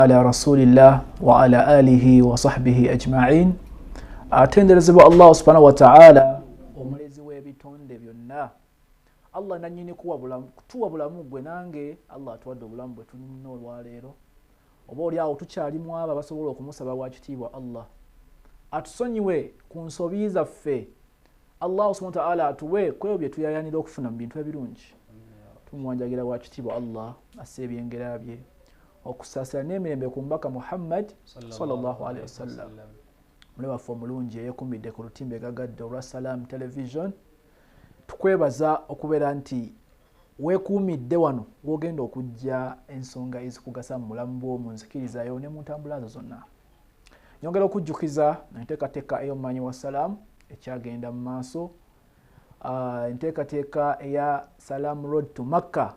على رسول الله وعلى آله وصحبه أجمعين. atenderezebwa Allah subhanahu wa ta'ala omulezi w'ebitonde byonna. Allah nanyini kutuwa bulamu gwe nange Allah atuwadde obulamu bwe tulina olwaleero. Oba oli awo tukyalimu abo basobola okumusaba wa kitiibwa Allah atusonyiwe ku nsobi zaffe. Allah subhanahu wa ta'ala atuwe ku ebyo bye tuyayanira okufuna mu bintu ebirungi. Tumwanjagira wa kitiibwa Allah asse ebyengera bye okusaasira n'emirembe ku mbaka Muhammad sallallahu alaihi wasallam. Mule waffe omulungi eyeekumbidde ku lutimbe gagadde olwa Salam Television. Tukwebaza okubeera nti weekuumidde wano w'ogenda okujja ensonga ezikugasa mu bulamu bw'omunzikirizayo ne mu ntambula zo zonna. Nyongera okujjukiza enteekateeka ey'omumanyi wa Salam ekyagenda mu maaso. Enteekateeka eya Salam Road to Makkah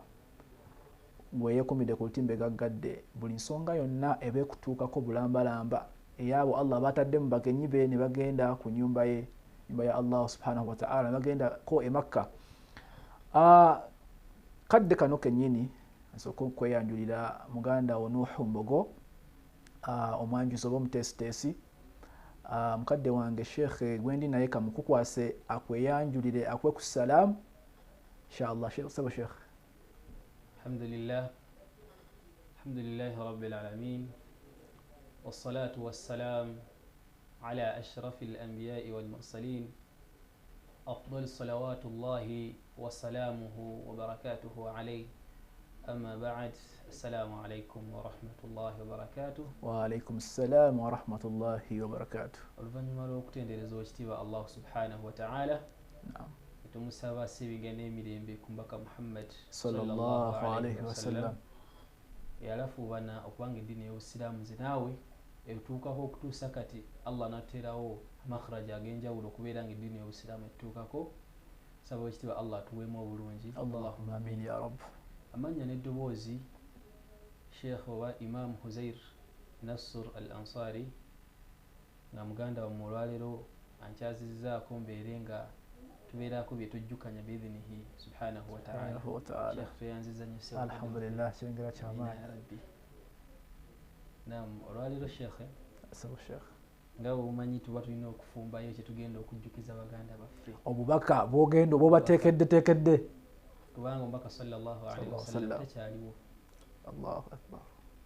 bwe yeekuumidde ku lutimbe gagadde buli nsonga yonna eba ekutuukako bulambalamba eyabo Allah batadde mu bagenyi be ne bagenda ku nyumba ya Allah subhanahu wa ta'ala bagenda ko e Makkah. Kadde kano kennyini nsooka okweyanjulira muganda wo Nuhu Mbogo omwanjuzi oba omutesitesi mukadde wange Sheikh gwendi naye kamukukwase akweyanjulire akwe ku Salam inshallah. Sheikh alhamdulillah rabbil alamin والصلاة والسلام على أشرف الأنبياء والمرسلين أفضل صلوات الله وسلامه وبركاته عليه. أما بعد السلام عليكم ورحمة الله وبركاته. وعليكم السلام ورحمة الله وبركاته. oluvannyuma lw'okutendereza ekitiibwa Allah subhanahu wa ta'ala tumusaba sibiga n'emirembe ku mbaka Muhammad sallallahu alaihi wasallam yalafuubana okubanga eddiini y'obusiraamu zinaawe etuukako okutuusa kati Allah nateerawo makhraja ag'enjawulo okubeera nga eddiini y'obusiraamu etuukako. Saba ekitiibwa Allah atuweemu obulungi. Allahumma amin ya rabb. Amannya n'eddoboozi Sheikh oba Imam Huzair Nasr al-Ansari nga muganda wammwe olwaleero ankyazizzaako mbeere nga tubeerako bye tujjukanya biidhinihi subhanahu wa ta'ala. Sheikh tweyanziza nnyo sebo. Alhamdulillah kyengera kyamaanyi ya rabbi. Naam, olwaleero Sheikh asaba Sheikh nga obumanyi tuba tulina okufumbayo kye tugenda okujjukiza baganda baffe obubaka bwogenda oba obateekedde kubanga omubaka sallallahu alaihi wasallam takyaliwo. Allahu akbar.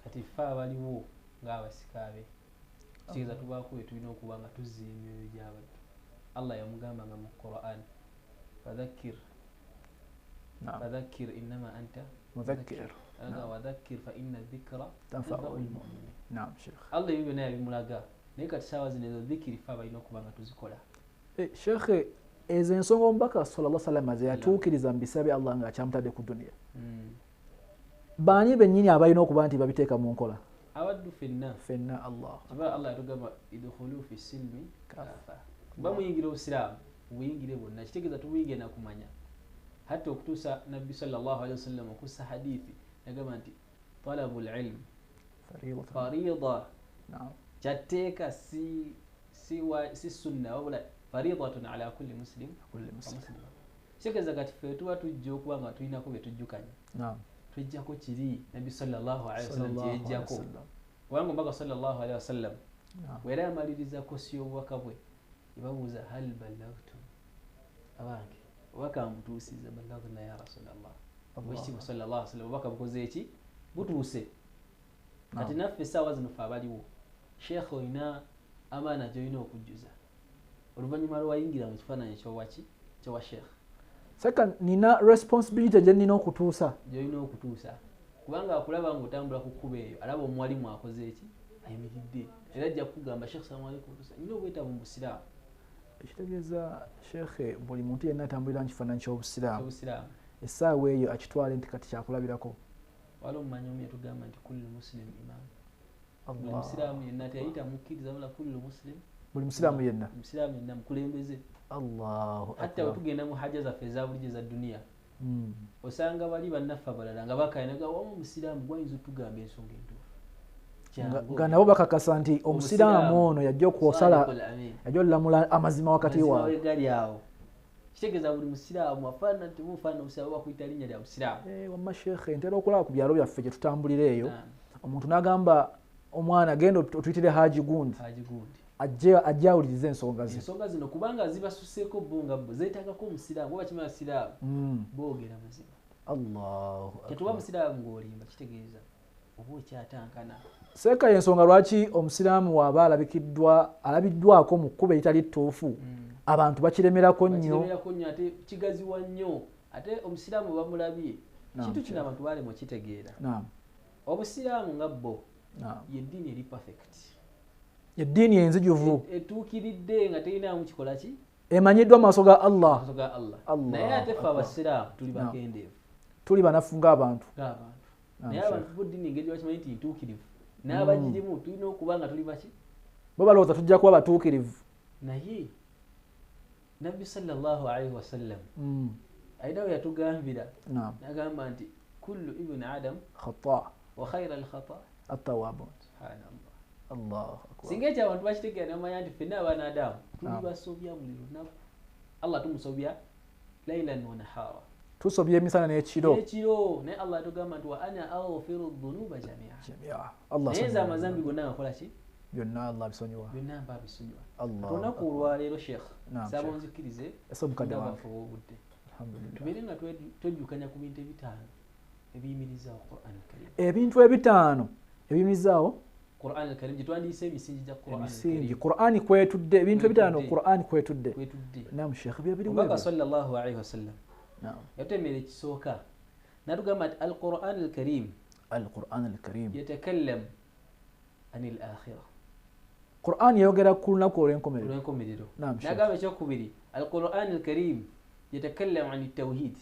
Kati ffe abaliwo ng'abasikaabe kitegeeza tubaako bye tulina okuba nga tuzza emyoyo gy'abaddu. Allah yamugamba nga mu Qur'an fadhakkir innama anta mudhakkir wadhakkir fa inna dhikra tanfa'u al-mu'minin. Naam Sheikh. Allah ebyo byonna yabimulaga naye kati saawa zino ezo dhikiri ffe abalina okuba nga tuzikola. Sheikh ezo ensonga omubaka sallallahu alaihi wasallam ze yatuukiriza mu bisabe Allah nga akyamutadde ku dunia. Baani bennyini abalina okuba nti babiteeka mu nkola? Abaddu fenna Allah. Allah yatugamba idkhulu fi silmi kafa. Bamuyingira obusiraamu buyingire bwonna kitegeeza tubuyingire nakumanya hatta okutuusa nabbi sallallahu alaihi wasallam okussa hadithi yagamba nti talabul ilm farida kyateeka si sunna wabula faridatun ala kulli muslim. Kitegeeza kati ffe tuba tujja okuba nga tulinako bye tujjukanya twejjako kiri nabbi sallallahu alaihi wasallam kyejjako kubanga omubaka sallallahu alaihi wasallam bwera yamaliriza kosi y'obubaka bwe ibabuuza hal ballagtum abange obubaka mutuusiza ballagna ya rasulallah obwekitiibwa sallallahu alaihi wasallam obubaka bukoze eki butuuse. Kati naffe essaawa zino ffe abaliwo Sheikh olina amaana gy'olina okujjuza oluvannyuma lwayingira mu kifaananyi kyowa Sheikh. Seka nina responsibility gye nina okutuusa gy'olina okutuusa kubanga akulaba ng'otambula ku kkubo eyo alaba omuwalimu akoze eki ayimiridde era ajja kukugamba Sheikh salamu alaykum nina obwetaavu mu busiraamu. Ekitegeeza Sheikh buli muntu yenna atambulira mu kifaananyi ky'obusiraamu essaawa eyo akitwale nti kati kyakulabirako. Waliwo omumanyi omu yatugamba nti kullu muslim imam. Buli musiraamu yenna teyayita mukkiriza wala kullu muslim buli musiraamu yenna mukulembeze. Allahu akbar. Hatta bwetugenda mu hajja zaffe ezabulijjo za duniya osanga bali bannaffe abalala nga bakayinaga wamu omusiraamu gwayinza otugamba ensonga entuufu nga nabo bakakasa nti omusiraamu ono yajja okwosala yajja olamula amazima wakati waabwe gali awo. Kitegeeza buli musiraamu afaanana nti mufaanana omusiraamu bakuyita linnya lya busiraamu. Wamma Sheikh ntera okulaba ku byalo byaffe gye tutambulira eyo omuntu n'agamba omwana genda otuyitire haji gundi ajje awulirize ensonga ze. Ensonga zino kubanga zibasuseeko bo nga bo zeetagako omusiraamu oba kimala siraamu boogera mazima. Tetuba musiraamu ng'olimba kitegeeza oba okyatankana. Seeka y'ensonga lwaki omusiraamu waaba alabiddwako mu kkuba eritali ttuufu abantu bakiremerako nnyo ate kigaziwa nnyo ate omusiraamu bamulabye kintu kino abantu balema okitegeera. Obusiraamu nga bo yeddiini eri perfect, eddiini enzijuvu etuukiridde nga terinamu kikola ki emanyiddwa mu maaso ga Allah. Naye ate ffe abasiraamu tuli bakendeevu, tuli banafu ng'abantu. Naye abantu b'eddiini engeri bakimanyi nti ntuukirivu n'abagirimu tulina okuba nga tuli baki bo balowooza tujja kuba batuukirivu. Naye Nabbi sallallahu alaihi wasallam ayinawo yatugambira n'agamba nti kullu ibn adam khata wa khayra al-khata at-tawwabun. Subhanallah. Allahu akbar. Singa ekyo abantu bakitegeera n'amanya nti ffenna abaana Adamu tuli basobya buli lunaku. Allah tumusobya laylan wa nahara, tusobya emisana n'ekiro. Naye Allah atugamba nti wa ana aghfiru dhunuba jami'a. Naye nze amazambi gonna nkola ki? Byonna Allah bisonyiwa. Byonna mba bisonyiwa. Olunaku olwaleero Sheikh saba onzikirize obudde tubeere nga twejjukanya ku bintu ebitaano ebiyimirizaawo Qur'an al-Karim. Ebintu ebitaano ebiyimirizaawo Qur'an al-Karim gye twandiise emisingi gya Qur'an al-Karim. Qur'an kwetudde ebintu ebitaano Qur'an kwetudde. Naam Sheikh biri Omubaka sallallahu alaihi wasallam yatemera ekisooka n'atugamba nti al-Qur'an al-Karim yatakallam anil akhirah. Qur'an yayogera ku lunaku olw'enkomerero. N'agamba ekyokubiri al-Qur'an al-Karim yatakallam anit tawhid.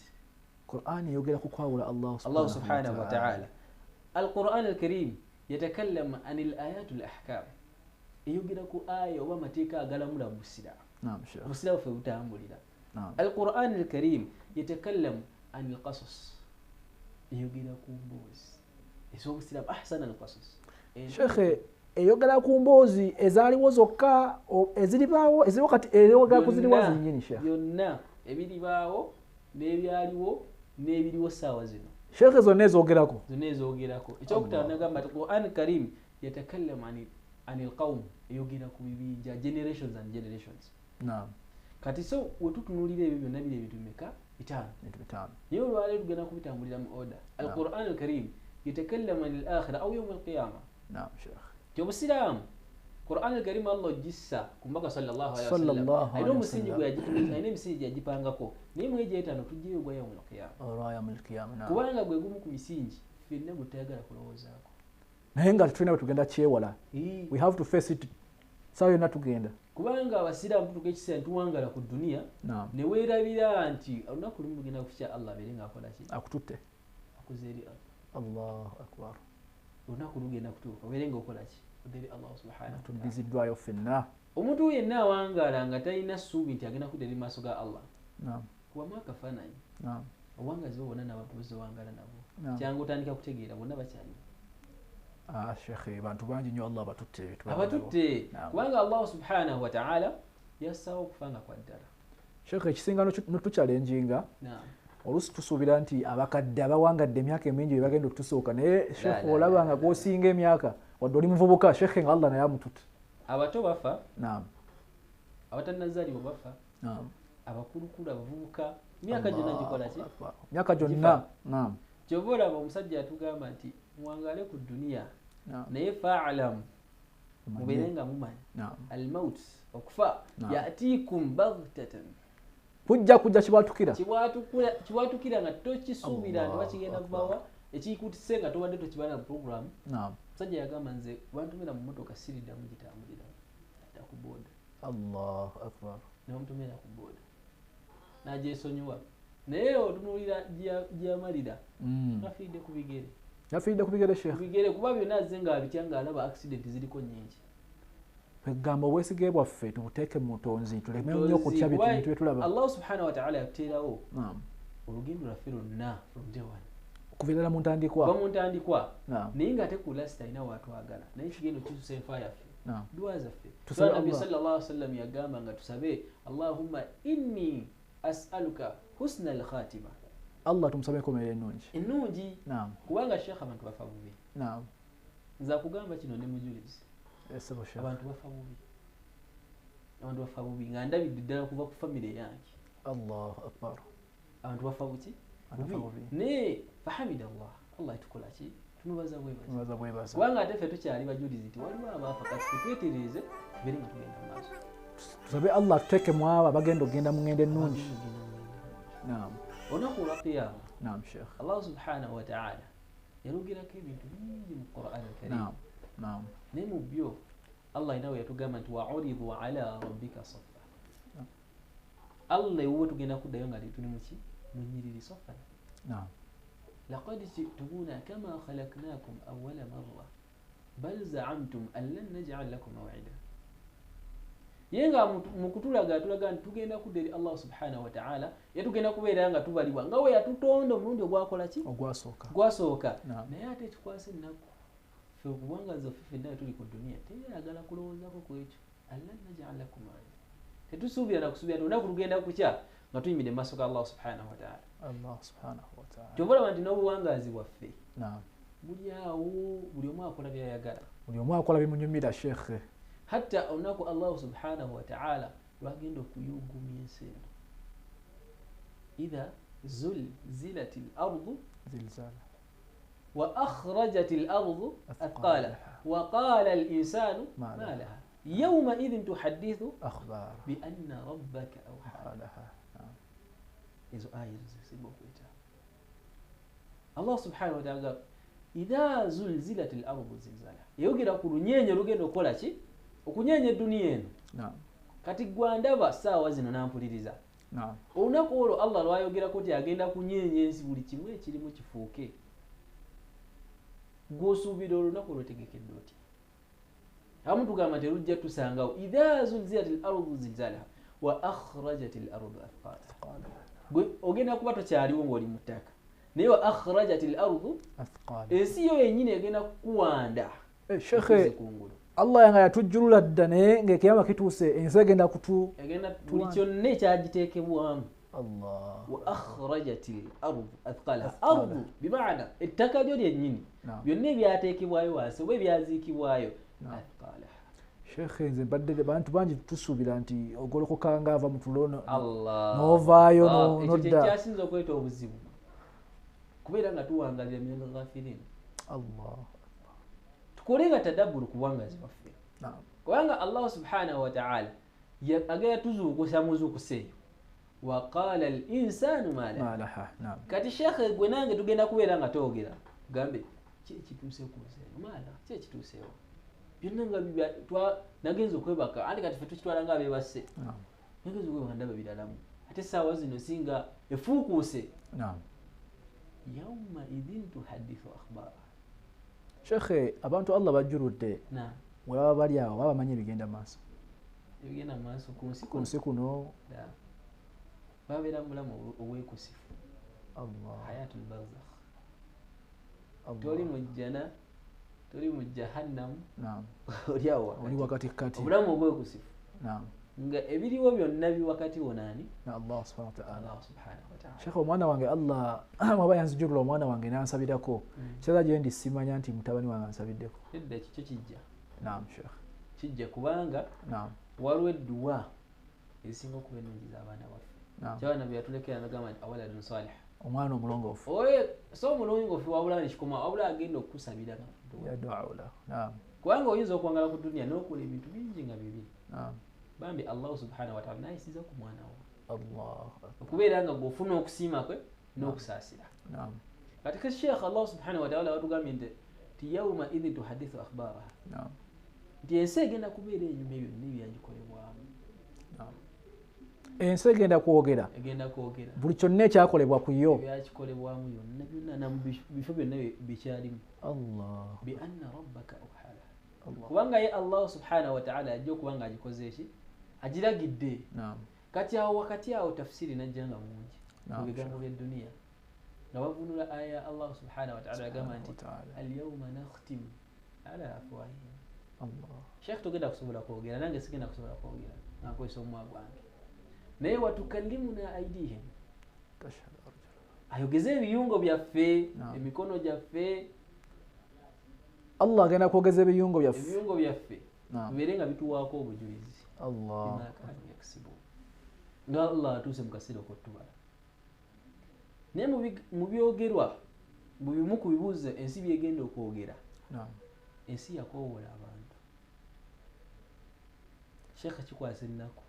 Qur'an yayogera ku kwawula Allah subhanahu wa ta'ala. Al-Qur'an al-Karim yatakallam anil ayat al-ahkam. Yayogera ku aya oba amateeka agalamula mu busiraamu. Obusiraamu ffe butambulira. Al-Qur'an al-Karim yatakallam anil qasas. Yayogera ku mboozi ez'obusiraamu ahsana al-qasas. Sheikh eyogera ku mboozi ezaaliwo zokka eziribaawo eziriwo kati eyogera ku ziriwo zinnyini Sheikh. Byonna ebiribaawo n'ebyaliwo n'ebiriwo ssaawa zino. Sheikh zonna ezoogerako. Ekyokutaano n'agamba nti Qur'an al-Karim yatakallam anil qawm, eyogera ku bibinja generations and generations. Kati so wetutunuulira ebyo byonna biri ebintu bimeka? Bitaano. Naye olwaleero tugenda kubitambulira mu order. Al-Qur'an al-Karim yatakallam anil akhirah aw yawm al-qiyamah. Obusiraamu Qur'an al-Karim Allah ogissa ku mbaka sallallahu alaihi wasallam ayina omusingi ayina emisingi gyagipangako naye mu egyo etaano tujjeyo gwa yawm al-qiyamah kubanga gwe gumu ku misingi ffenna gwe tayagala kulowoozaako naye nga tulina bwe tugenda kyewala. We have to face it. Sawa yonna tugenda kubanga abasiraamu tutuuka ekiseera tuwangala ku duniya ne weerabira nti olunaku lumu lugenda kufikya Allah abeere ng'akola ki? Akututte. Akuze eri Allahu akbar. Olunaku lugenda kutuuka obeere ng'okola ki? Eri Allah subhanahu. Tuddiziddwayo ffenna. Omuntu yenna awangaala nga talina ssuubi nti agenda kudda eri maaso ga Allah kubamu akafaananyi owangazi bo bonna n'abantu bozewangaala nabo kyangu otandika kutegeera bonna bakyaliwo. Sheikh bantu bangi nnyo Allah abatutte kubanga Allah subhanahu wa ta'ala yassaawo okufanga kwa ddala. Sheikh ekisinga notukyalenjinga oluusi tusuubira nti abakadde abawangadde emyaka emingi bye bagenda okutusooka naye Sheikh olaba nga gwosinga emyaka wadde oli muvubuka Sheikh nga Allah naye amututte. Abato bafa, abatannazaalibwa bafa, abakulukulu abavubuka myaka gyonna gikola ki? Myaka gyonna. Kyova olaba omusajja atugamba nti muwangaale ku duniya naye fa'alamu mubeere nga mumanya al-maut okufa yatiikum baghtatan kujja kibwatukira nga tokisuubira nti bakigenda kubawa ekiyikuutise nga tobadde tokibala mu programu. Omusajja yagamba nze bantumira mu mmotoka siriddamu gitambulira adda ku booda. Allahu akbar. Namutumira ku booda n'agyesonyiwa naye otunuulira gyamalira afiiridde ku bigere. Yafiiridde ku bigere Sheikh. Bigere kuba byonna azze ng'abitya ng'alaba accident ziriko nnyingi. Egamba obwesige bwaffe tubuteeke mu mutonzi tuleme nnyo okutya bintu bye tulaba. Allah subhanahu wa ta'ala yateerawo olugendo lwaffe lwonna from day one okuviira mu ntandikwa. Naye ng'ate ku last alina waatwagala naye ekigendo kisusa enfa yaffe dua zaffe. Nabbi sallallahu alaihi wasallam yagamba nga tusabe Allahumma inni as'aluka husna al-khatima. Allah tumusabe enkomerero ennungi. Kubanga Sheikh abantu bafa bubi. nza kugamba kino ne mujulizi Esebo Sheikh. abantu bafa bubi nga ndabidde ddala kuva ku famire yange. Allahu akbar. Abantu bafa buki bubi ne fahamida Allah itukola ki tumubaza bwebaza kubanga ate ffe tukyali bajulizi nti waliwo abaafa kati tutwetereze tubere nga tugenda mu maaso tusabe Allah tuteeke mu abo abagenda okugenda mu ngendo ennungi. Naam. olunaku olwa qiyama Naam Sheikh. Allah subhanahu wa ta'ala yalugerako ebintu bingi mu Qur'an al-Karim. Naam. naye mu byo Allah inawe yatugamba nti wa'uridu ala rabbika saffa. Allah iwe tugenda kuddayo nga tuli mu ki mu nnyiriri saffa. Naam. لقد جئتمونا كما خلقناكم أول مرة بل زعمتم أن لن نجعل لكم موعدا. yenga mukutulaga tulaga ntugenda kuderi Allah subhanahu wa ta'ala yatugenda kubeera nga tubalibwa nga we yatutonda omulundi ogwakola ki gwasooka naye ate kikwase ennaku ffe okubangaza ffe naye tuli ku duniya teyagala kulowoozako ku ekyo alla naj'al lakum maw'ida tetusuubira na kusuubira olunaku lugenda kukya nga tuyimiridde mu maaso ga Allah subhanahu wa ta'ala. Kyobulaba nti n'obuwangazi bwaffe buli awo buli omu akola byayagala buli omu akola bimunyumira Sheikh. hatta olunaku Allah subhanahu wa ta'ala lwagenda okuyungumya ensi eno idha zulzilat al-ardu zilzala wa akhrajat al-ardu athqalaha wa qala al-insanu ma laha yawma idhin tuhaddithu akhbara bi anna rabbaka awha laha. Izo aya zisibo kwita Allah subhanahu wa ta'ala idha zulzilat al-ardu zilzala yogera ku lunyenye lugenda okola ki okunyenye dunia eno. Kati gwandaba saawa zino nampuliriza olunaku olwo Allah lwayogerako nti agenda kunyeenya ensi buli kimu ekirimu kifuuke gw'osuubira olunaku olwetegekedde oti amu tugamba nti lujja tusangawo idha zulzilat al-ardu zilzalaha wa akhrajat al-ardu athqalaha. Gwe ogenda kuba tokyaliwo ng'oli mu ttaka naye wa akhrajat al-ardu athqalaha ensi yo yennyini egenda kukuwanda. Sheikh Allah yanga yatujjulula dda naye ng'ekiyama kituuse ensi egenda buli kyonna ekyagiteekebwamu. wa akhrajat al-ardu athqalaha ardu bimaana ettaka lyo lyennyini byonna ebyateekebwayo wansi oba ebyaziikibwayo athqalaha. Sheikh nze mbadde bantu bangi tusuubira nti ogolokoka nga ava mu tulo n'ovaayo n'odda. Ekyo kyasinza okweta obuzibu kubeera nga tuwangalira min al-ghafilin. Tukolenga tadabburu ku bwangazi bwaffe kubanga Allah subhanahu wa ta'ala agenda tuzuukusa muzuukuse eyo wa qala al-insanu ma laha. Kati Sheikh gwe nange tugenda kubeera nga toogera gambe ki ekituuse ku nsi eno mala ki ekituuseewo byonna nga nagenza okwebaka andi kati ffe tukitwala nga abeebase nagenza okwebaka ndaba biralamu ate essaawa zino singa efuukuuse yawma idhin tuhaddithu akhbara. Sheikh abantu Allah bajjuludde bwebaba bali awo baba bamanyi ebigenda maaso ku nsi kuno babeera mulamu obwekusifu. Hayatul barzakh toli mu jjana toli mu jahannamu oli awo oli wakati kati obulamu obwekusifu nga ebiriwo byonna biwakati wonaani Allah subhanahu wa ta'ala. Sheikh omwana wange Allah mwaba yanzijulula omwana wange nansabirako kiraga gye ndi simanya nti mutabani wange ansabiddeko. Edda kikyo kijja. Sheikh kijja kubanga waliwo edduwa ezisinga okuba ennungi z'abaana baffe. Kyabana bye yatulekera nagamba nti awaladun salih omwana omulongoofu so omulongoofu wabula nekikoma wabula agenda okukusabira kubanga oyinza okwangala ku duniya n'okola ebintu bingi nga bibiri bambi Allah subhanahu wa ta'ala nayisiza ku mwana wo okubeera nga gw'ofuna okusiima kwe n'okusaasira. Kati Sheikh Allah subhanahu wa ta'ala watugambye nti yawma idhin tuhaddithu akhbaraha nti ensi egenda kubeera enyuma byonna ebyagikolebwamu. Ensi egenda kwogera buli kyonna ekyakolebwa ku yo ebyakikolebwamu yonna byonna na mu bifo byonna bikyalimu bi anna rabbaka awhala kubanga ye Allah subhanahu wa ta'ala ajja okuba nga agikoze eki agiragidde. Kati awo wakati awo tafsiri najja nga mungi mu bigambo by'edduniya nga bavunula aya Allah subhanahu wa ta'ala agamba nti al-yawma nakhtimu ala afwahihim. Sheikh tugenda kusobola kwogera nange sigenda kusobola kwogera nakozesa omumwa gwange naye watukallimuna aidihim ayogeze ebiyungo byaffe emikono gyaffe Allah agenda kwogeza ebiyungo byaffe. Ebiyungo byaffe bibeere nga bituwaako obujulizi. Allah. Nga Allah atuuse mu kaseera okutubala. Naye mu byogerwa mu bimu ku bibuuzo ensi byegenda okwogera. Ensi yakoowola abantu. Sheekh kikwasa ennaku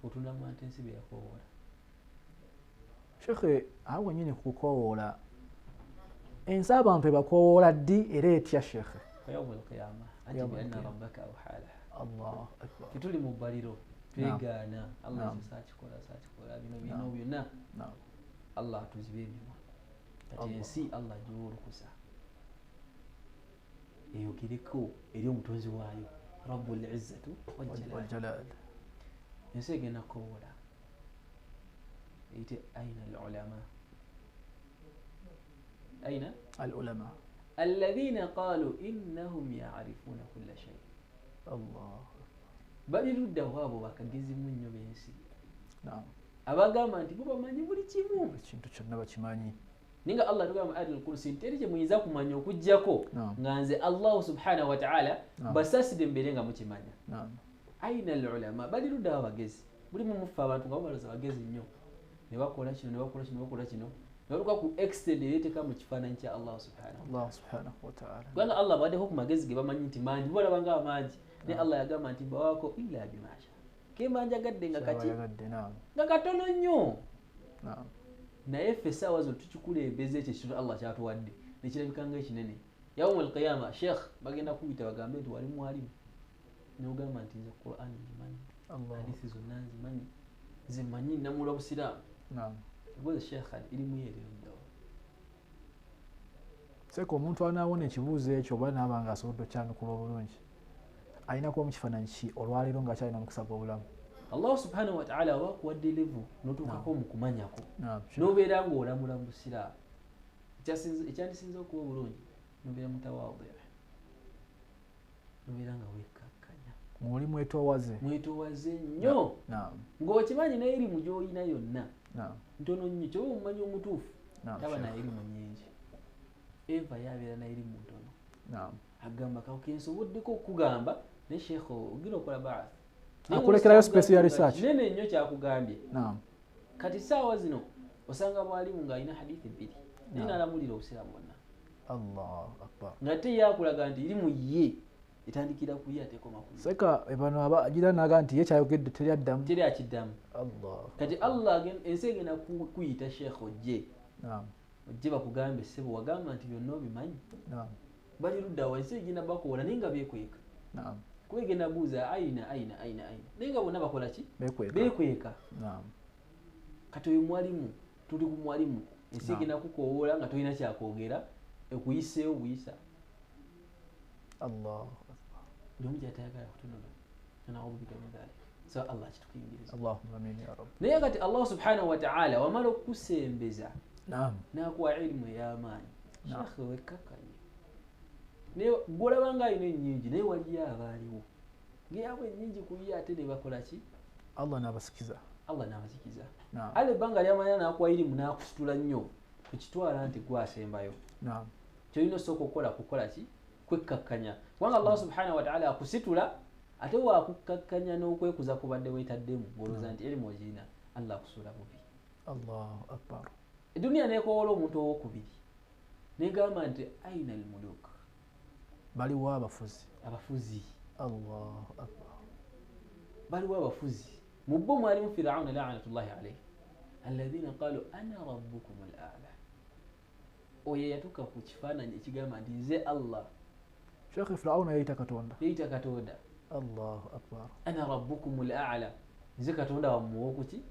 otundamu ate ensi bye yakoowola. Sheekh awo nyine kukoowoola ensi abantu ebakoowoola ddi era etya Sheekh? Yawm al-qiyama ajib anna rabbaka awhala. Allah akbar. Tituli mu bbaliro twegaana Allah saakikola bino byonna Allah atuzibe emimwa kati ensi Allah giwa olukusa eyogereko eri omutonzi waayo Rabbul Izzatu wal Jalal. Ensi egenda kukoowola eyite aina al-ulama aina al-ulama alladhina qalu innahum ya'rifuna kulla shay. Allah. Bali ludda waabo bakagezi mu nnyo b'ensi abagamba nti bo bamanyi buli kimu, ekintu kyonna bakimanyi. ninga Allah tugamba mu ayatul kursi teri kye muyinza kumanya okuggyako nga nze Allah subhanahu wa ta'ala basaside mbeere nga mukimanya. Aina al-ulama bali ludda abagezi buli mu mufa abantu nga baloza bagezi nnyo ne bakola kino ne baluka ku extend yeteeka mu kifaananyi kya Allah subhanahu wa ta'ala. Kubanga Allah bawaddeho ku magezi ge bamanyi nti mangi balaba nga amangi ne Allah yagamba nti bawaako illa bimasha kemanjagadde nga kati nga katono nnyo. Naye ffe essaawa zo tukikulembeza ekyo ekintu Allah kyatuwadde nekirabika nga ekinene. Yawm al-qiyama Sheikh bagenda kuyita bagambe nti wali mwalimu n'ogamba nti nze Qur'an ngimanyi, hadithi zonna nzimanyi, nze mmanyi namula busiraamu. Ekibuuzo Sheikh irimu yeerero ddawa. Seko omuntu anaawona ekibuuzo ekyo oba naaba nga asobodde okyanukula obulungi alina kuba mu kifaananyi ki olwaleero ng'akyalina mukisa gw'obulamu? Allah subhanahu wa ta'ala aba akuwadde levu n'otuukako mu kumanyako n'obeera ng'olamula mu busiraamu. Ekyandisinza okuba obulungi n'obeera mutawaadhi, n'obeera nga weekkakkanya, muli mwetoowaze nnyo ng'okimanyi n'erimu gy'olina yonna ntono nnyo kyoba omumanyi omutuufu taba nayo erimu nnyingi. Eva yabeera n'erimu ntono agamba kakensoboddeko okugamba ne Sheikh ogira okola baath akulekerayo special research nene nnyo kyakugambye. Kati saawa zino osanga mwalimu ng'alina hadithi 2 naye n'alamulira obusiraamu bwonna. Allahu akbar. nga te yakulaga nti irimu ye etandikira ku ye atekoma ku seka ebano abagira naga nti ye kyayogedde teri addamu Allah. Kati Allah ensi egenda kuyita Sheikh ojje ojje bakugambe ssebo wagamba nti byonna obimanyi bali ludda wa ensi egenda bakola naye nga beekweka kwegenda buuza aina naye nga bonna bakola ki beekweka. Kati oyo mwalimu tuli ku mwalimu ensi egenda kukoowoola nga tolina kyakwogera ekuyiseewo buyisa. Allah ndio mjatayagala kutunula nanaubika min dhalik so Allah kitukingiriza. Allahumma amin ya rabb. Naye kati Allah subhanahu wa ta'ala wamala okusembeza nakuwa ilmu y'amaanyi Sheikh wekkakanye naye gwolabanga alina ennyingi naye waliyo abaaliwo ngeyabwe ennyingi kuye ate ne bakola ki Allah n'abasikiza ale ebbanga lyamanya nakuwa ilimu nakusitula nnyo tukitwala nti gwasembayo kyolina osooka okukola ki kwekkakkanya kubanga Allah subhanahu wa ta'ala akusitula ate wakukakkanya n'okwekuza kubadde weetaddemu ng'olowooza nti erimu ogirina Allah akusuula bubi. Allahu akbar. Eduniya neekoowola omuntu owokubiri negamba nti aina almuluk baliwo abafuzi. Allahu akbar. Baliwo abafuzi mu bo mwalimu Firauna la'natullahi alayhi alladhina qalu ana rabbukum al-a'la. Oyo yatuuka ku kifaananyi ekigamba nti nze Allah. Sheikh Firauna yayita Katonda. Allahu akbar. Ana rabbukum al-a'la. Nze Katonda wammwe owokuki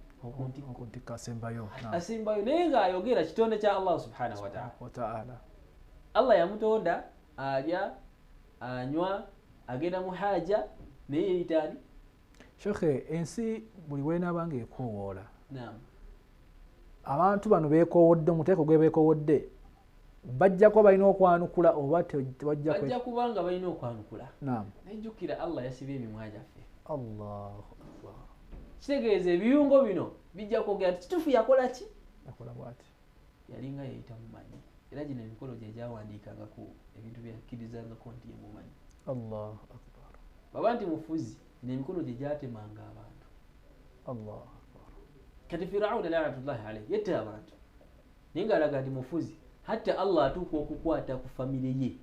okuntikka asembayo naye ng'ayogera kitonde kya Allah subhanahu wa ta'ala. Allah yamutonda alya anywa agenda mu haja naye yeyitaani. Sheikh ensi buli weenaabanga ekoowoola abantu bano beekoowodde muteeko gwe beekoowodde bajja kuba balina okwanukula oba bajja kubanga balina okwanukula. Nejjukira Allah yasibye emimwa gyaffe. Allahu akbar. Kitegeeza ebiyungo bino bijja kwogera nti kituufu yakola ki? Yakola bw'ati. Yalinga yeyita mumanyi era gino emikolo gye gyawandiikanga ku ebintu byakkirizangako nti yemumanyi. Allah akbar. Baba nti mufuzi n'emikono gye gyatemanga abantu. Allah akbar. Kati Firawuna la'natullahi alayhi yetta abantu naye ng'alaga nti mufuzi hatta Allah atuuka okukwata ku famire ye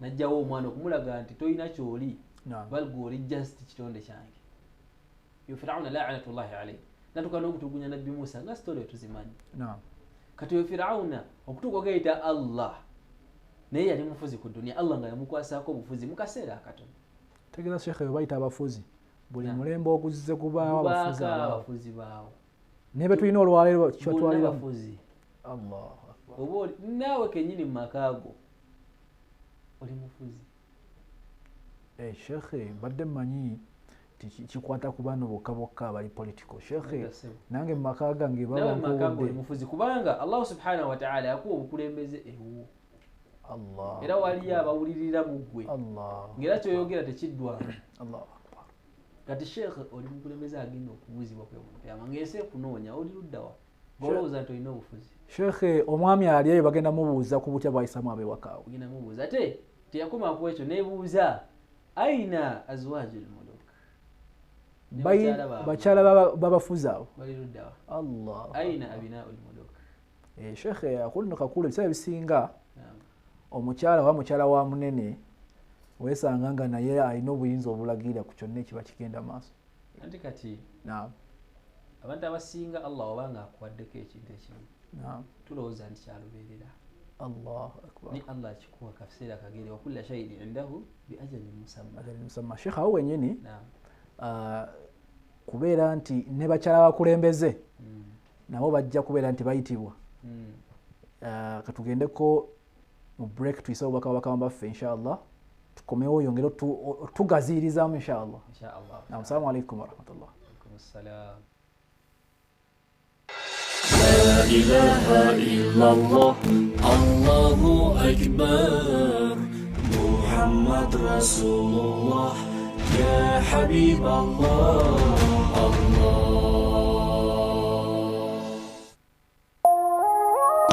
n'ajjawo omwana okumulaga nti tolina kyoli bal gwe just kitonde kyange. Yo Firawuna la'natullahi alayhi natuka n'okutulugunya nabbi Musa nga story tuzimanyi. Kati yo Firawuna okutuuka okuyita Allah naye yali mufuzi ku dunia, Allah nga yamukwasaako obufuzi mu kaseera akatono. Tegeza Sheikh yo bayita abafuzi buli mulembe oguzze kubaawo abafuzi baawo ne be tulina olwaleero kyotwalira abafuzi. Allah akbar. Oba naawe kennyini mu makaago oli mufuzi. Sheikh mbadde mmanyi kikwata ku bano bokka abali political. Sheikh nange mu maka gange baba mufuzi kubanga Allah subhanahu wa ta'ala yakuwa obukulembeze ewo. Allah. Era waliyo abawulirira mu ggwe. Allah. Ngera kyoyogera tekiddwa. Allah akbar. Kati Sheikh oli mukulembeze agenda okubuuzibwa kwebuntu ng'ese kunoonya oli ludda wa ng'olowooza nti olina obufuzi. Sheikh omwami ali eyo bagenda mubuuza ku butya bwayisamu ab'ewakaawe. Bagenda mubuuza ate teyakoma ku ekyo neebuuza aina azwajul muluk. Bakyala babafuzi abo bali ludda wa. Allah. Aina abinaul muluk. Sheikh akulino kakulu ebiseera bisinga omukyala wa mukyala wa munene weesanga nga naye alina obuyinza obulagirira ku kyonna ekiba kigenda maaso. Anti kati abantu abasinga Allah obanga akuwaddeko ekintu ekimu tulowooza nti kyalubeerera. Allahu akbar. Ni Allah akikuwa kaseera kagere wa kulla shay'in indahu bi ajalin musamma. Sheikh awo wennyini kubeera nti ne bakyala bakulembeze nabo bajja kubeera nti bayitibwa. Katugendeko mu break tuyise obubaka bakama baffe inshallah tukomewo yongere tugaziirizaamu inshallah. Assalamu alaikum warahmatullah. Assalam. La ilaha illallah Allahu akbar Muhammad Rasulullah ya Habib Allah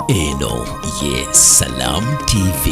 Eno Yes Salam TV.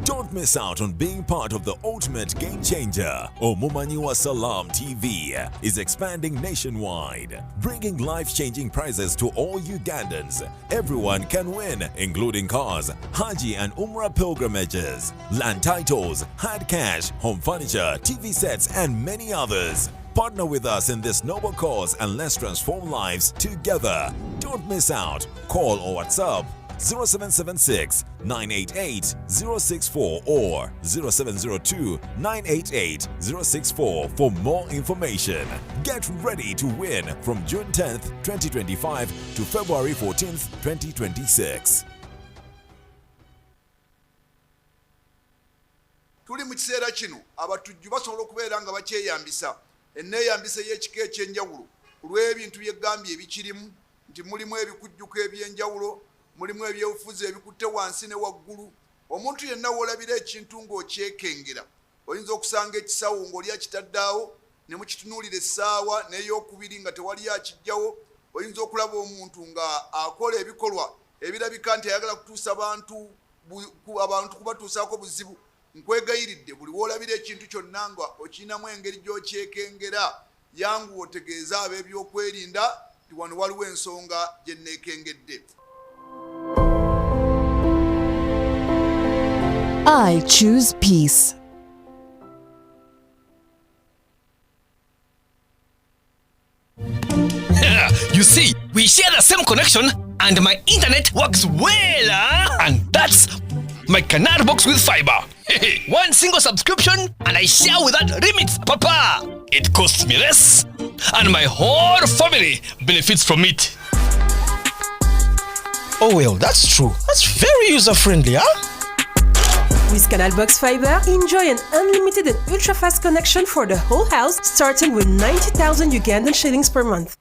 Don't miss out on being part of the ultimate game changer. Omumanyiwa Salam TV is expanding nationwide, bringing life-changing prizes to all Ugandans. Everyone can win, including cars, Haji and Umrah pilgrimages, land titles, hard cash, home furniture, TV sets, and many others. Partner with us in this noble cause and let's transform lives together. Don't miss out. Call or WhatsApp 0776 988 064 or 0702 988 064 for more information. Get ready to win from June 10th, 2025 to February 14th, 2026. Tuli mu kiseera kino abatujju basobola okubeera nga bakyeyambisa enneeyambisa y'ekika ekyenjawulo olw'ebintu by'eggambye ebikirimu nti mulimu ebikujjuko eby'enjawulo mulimu ebyobufuzi ebikutte wansi ne waggulu. Omuntu yenna w'olabira ekintu ng'okyekengera oyinza okusanga ekisawo ng'oli akitaddaawo ne mukitunuulira essaawa n'eyokubiri nga tewali akijjawo. Oyinza okulaba omuntu nga akola ebikolwa ebirabika nti ayagala kutuusa abantu kubatuusaako buzibu. Nkwegayiridde buli w'olabira ekintu kyonna nga okirinamu engeri gy'okyekengera yangu otegeeza ab'ebyokwerinda nti wano waliwo ensonga gye nneekengedde. I choose peace. You see, we share the same connection and my internet works well, and that's my Canal Box with fiber. One single subscription and I share without limits, Papa. It costs me less and my whole family benefits from it. Oh well, that's true. That's very user-friendly, huh? With Canal Box Fiber, enjoy an unlimited and ultra-fast connection for the whole house, starting with 90,000 Ugandan shillings per month.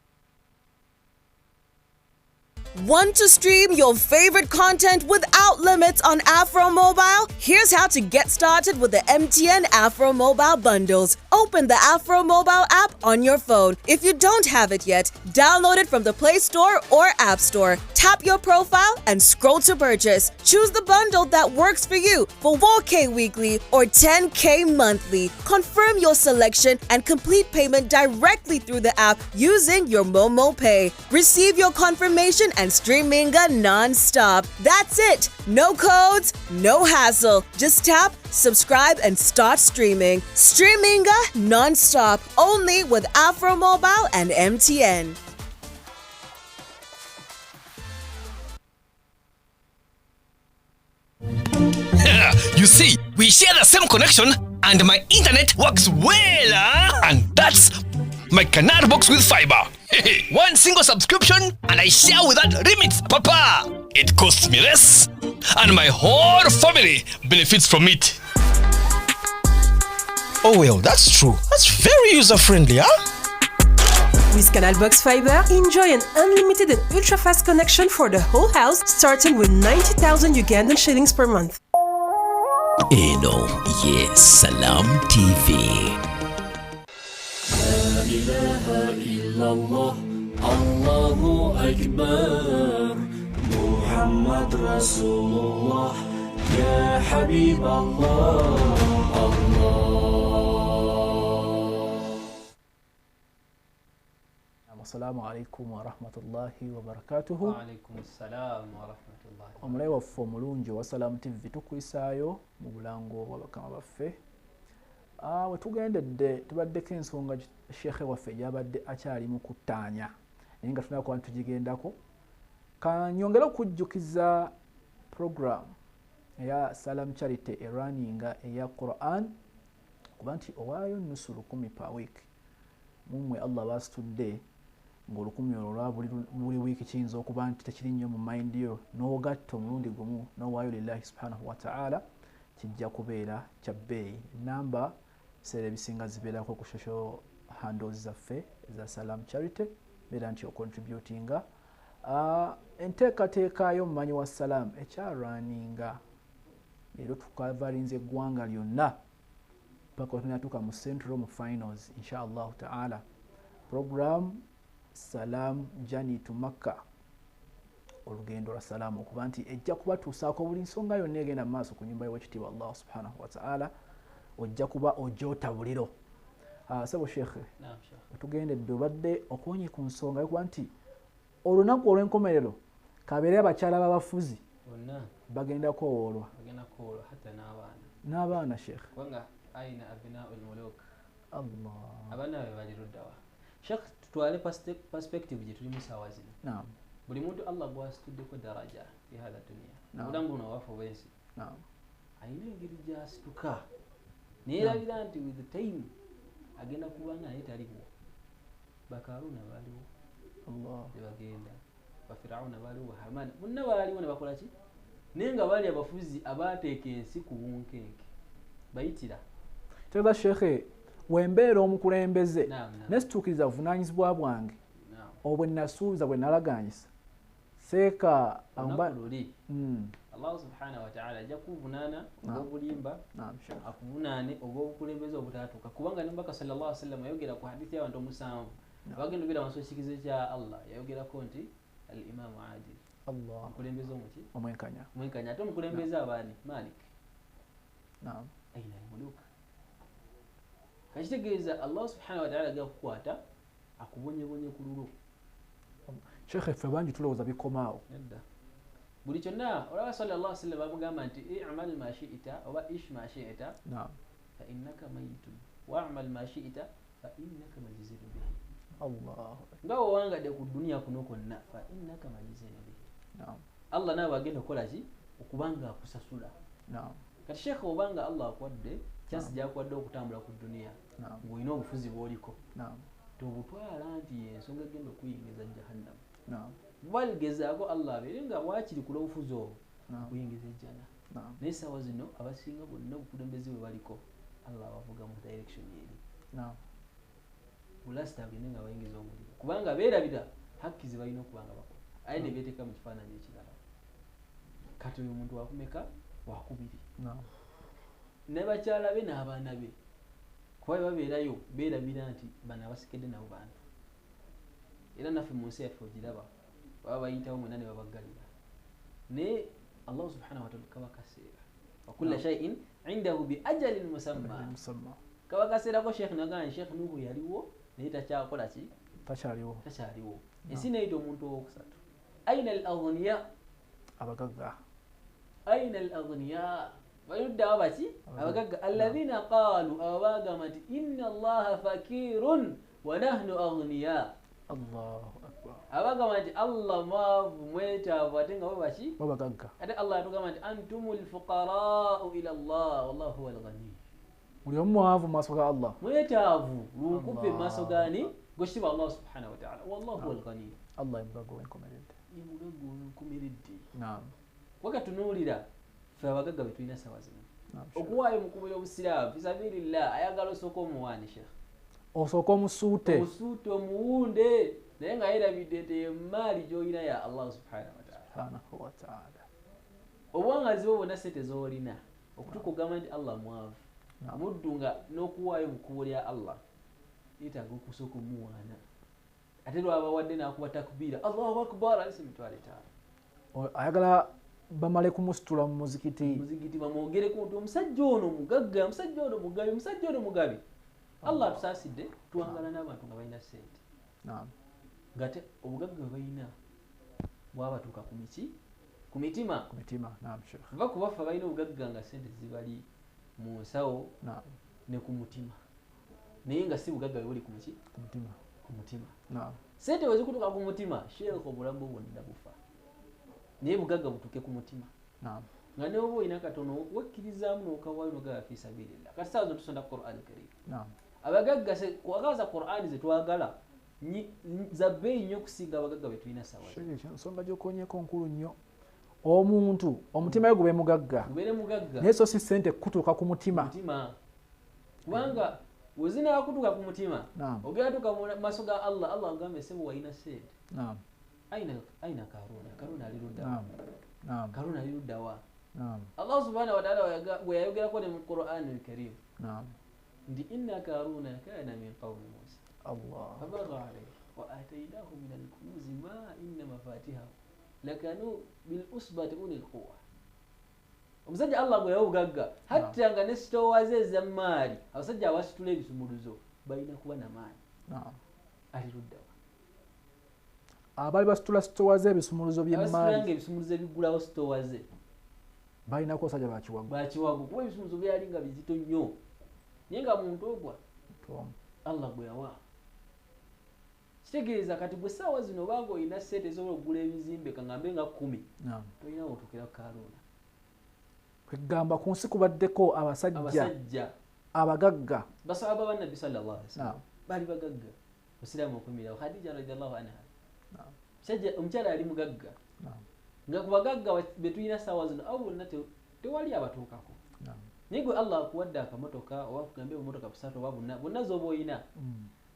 Want to stream your favorite content without limits on Afro Mobile? Here's how to get started with the MTN Afro Mobile bundles. Open the Afro Mobile app on your phone. If you don't have it yet, download it from the Play Store or App Store. Tap your profile and scroll to purchase. Choose the bundle that works for you for 4K weekly or 10K monthly. Confirm your selection and complete payment directly through the app using your Momo Pay. Receive your confirmation and stream Minga non-stop. That's it. No codes, no hassle. Just tap, subscribe, and start streaming. Stream Minga non-stop, only with Afro Mobile and MTN. You see, we share the same connection and my internet works well, and that's my Canard box with fiber. One single subscription and I share without limits, Papa. It costs me less and my whole family benefits from it. Oh well, that's true. That's very user-friendly, huh? With Canal Box Fiber, enjoy an unlimited and ultra-fast connection for the whole house, starting with 90,000 Ugandan shillings per month. Eno, yes, Salam TV. لا إله إلا الله الله أكبر محمد رسول الله يا حبيب الله Assalamu alaikum wa rahmatullahi wa barakatuhu. Wa alaikum assalam wa rahmatullahi. Omulai waffe omulungi wa Salam TV tukuyisaayo mu bulango bw'abakama baffe. We tugendedde tubaddeko ensonga Sheikh waffe gy'abadde akyali mu kuttaanya naye nga tulina kuba tugigendako. Ka nyongera okujjukiza program eya Salam Charity eraninga eya Quran kuba nti owaayo nnusu 10 per week. Mumwe Allah basitudde ng'olukumi olwo lwa buli wiiki kiyinza okuba nti tekiri nnyo mu mind yo n'ogatta omulundi gumu n'owaayo lillahi subhanahu wa ta'ala kijja kubeera kya bbeeyi. Namba seera ebisinga zibeerako ku social handles zaffe eza Salam Charity beera nti ocontributinga enteekateeka y'omumanyi wa Salam ekyalwaninga leero tukavalinze eggwanga lyonna paka tunatuuka mu central mu finals inshallah ta'ala. Program Salam Journey to Makkah, olugendo lwa Salam okuba nti ejja kubatuusaako buli nsonga yonna egenda mu maaso ku nnyumba y'Oweekitiibwa Allah subhanahu wa ta'ala ojja kuba ojjoota buliro. Sabo Sheikh, tugendedde obadde okonye ku nsonga yokuba nti olunaku olw'enkomerero kabeere abakyala b'abafuzi bagenda kwowoolwa n'abaana Sheikh. Aina abnaul muluk. Allah. Abana be bali luddawa. Sheikh tutwale perspective gye tuli musawa zino. Naam. Buli muntu Allah gwasituddeko daraja fi hadha dunya. Obulamu buno wafu bwensi. Naam. Ayina engeri gy'asituka. Neerabira nti with the time agenda kuba naye taliwo. Bakaruna baliwo. Allah. Bagenda. Bafirauna baliwo. Hamana. Bonna baliwo ne bakola ki? Naye nga bali abafuzi abaateeka ensi ku bunkenke. Bayitira. Teba Sheikh, wembeera omukulembeze nesituukiriza buvunaanyizibwa bwange obwe nasuubiza bwe nalaganyisa seeka luli Allah subhanahu wa ta'ala ajja kuvunaana obw'obulimba akuvunaane obw'obukulembeze obutaatuuka kubanga nembaka sallallahu alaihi wasallam yayogera ku hadithi y'abantu omusanvu abagenda obeera wansi w'ekikizo kya Allah yayogerako nti al imamu adil Allah omukulembeze omuki omwenkanya ate omukulembeze abaani Malik aina muluka kachitegeeza Allah subhanahu wa ta'ala gakukwata akubonyebonye ku lulo. Sheikh ffe bangi tulowooza bikomaawo nedda buli kyonna olaba sallallahu alaihi wasallam amugamba nti i'mal ma shi'ita oba ish ma shi'ita fa innaka mayitun wa'mal ma shi'ita fa innaka majzun bihi. Allah nga owangadde ku dunia kuno konna fa innaka majzun bihi. Allah nawe agenda okukola ki okubanga akusasula. Kati Sheikh obanga Allah akwadde chance gyakwadde okutambula ku dunia ng'olina obufuzi bw'oliko tobutwala nti ensonga egenda okuyingiza jahannam. Baligezaako Allah abeere nga bwakiri kula obufuzi obwo kuyingiza ejjana. Naye essaawa zino abasinga bonna obukulembeze bwe baliko Allah abavuga mu direction eri bulasita agende nga bayingiza omuliro kubanga beerabira hakki ze balina okuba nga bakola. aye ne beteeka mu kifaananyi ekirala kati oyo omuntu wakumeka wakubiri ne bakyala be n'abaana be kuba babeerayo beerabira nti bano abasikedde nabo bantu era naffe mu nsi yaffe ogiraba baba bayitawo mwena ne babaggalira naye allahu subhanahu wataala kaba kaseera wakulla shaiin indahu bi ajalin musamma kaba kaseerako sheekh nagamba sheekh nuhu yaliwo naye takyakola ki takyaliwo ensi neyita omuntu owokusatu aina al aghniya abagagga aina al aghniya bayuddawo baki abagagga alladhina qaalu abagamba nti inna allaha fakirun wa nahnu aghniya Allahu akbar abagamba nti allah mwavu mwetaavu ate nga bo baki babagagga ate allah atugamba nti antumul fuqaraau ila allah wallahu huwa alghani muli omu mwavu maaso ga allah mwetaavu lunkupe mu maaso gani goshiba allah subhanahu wa ta'ala wallahu huwa alghani allah emugagga wenkomeredde emugagga wenkomeredde naam wakatunuulira ffe abagagga be tulina sawa zino okuwaayo mu kubira obusiraamu fisabilillah ayagala osooka omuwaani sheekh osooka omusuute omuwunde naye nga yerabidde nti emaali gy'olina ya allah subhanahu wa ta'ala obuwangazi bwo bwonna sente z'olina okutuuka ogamba nti allah mwavu muddu nga n'okuwaayo mu kkubo lya allah yeetaaga okusooka omuwaana ate lwabawadde n'akuba takbiira allahu akbar alisi mitwalo etaano ayagala bamale kumusitula mu muzikiti bamwogereko nti omusajja ono mugagga omusajja ono mugabi omusajja ono mugabi allah atusaasidde tuwangala n'abantu nga balina sente ngate obugagga bwe balina bwabatuuka ku mitima va kubaffe balina obugagga nga sente zibali mu nsawo ne ku mutima naye nga si bugagga bwe buli ku mutima sente bwe zikutuuka ku mutima sheekh obulamu bwonna bufa naye bugagga butuuke ku mutima nga ne oba olina katono wekkirizaamu n'okawaayo n'ogaba fi sabilillah kati saawa zino tusonda Qur'an Karim abagagga kwagaza Qur'an ze twagala za bbeeyi nnyo okusinga abagagga be tulina sawa ensonga gy'okoonyeko nkulu nnyo omuntu omutima we gube mugagga naye so si sente kutuuka ku mutima kubanga wezinakutuuka ku mutima ogenda tuuka mu maaso ga allah allah agambe sebo walina sente aina karuna ali luddawa allah subhanahu wa ta'ala bwe yayogerako ne mu Qur'an al-Karim ndi inna karuna kana min qawmi musa fabagha alayhi wa atainahu min al-kunuz ma inna mafatihahu lakanu bil usbati ulil quwwa omusajja allah gwe yawugagga hatta nga ne sitowa ze ez'amaali abasajja abasitula ebisumuluzo balina kuba n'amaanyi ali luddawa abali basitula sitowa ze ebisumuluzo by'emaali ebisumuluzo ebigulawo sitowa ze balinako abasajja bakiwagu kuba ebisumuluzo byali nga bizito nnyo naye nga muntu ogwa allah gwe yawa kitegeeza kati bwe saawa zino obanga olina sente ezobola okugula ebizimbe kangambe nga 10 tolina otuukira kaluuna kwegamba ku nsi kubaddeko abasajja abagagga basahaba bannabbi sallallahu alaihi wasallam bali bagagga musiraamu okumirawo Khadija radhiyallahu anha omukyala ali mugagga nga ku bagagga betulina saawa zino awo bonna tewali abatuukako naye gwe allah akuwadde akamotoka oba kugambe obumotoka busatu oba bonna z'oba olina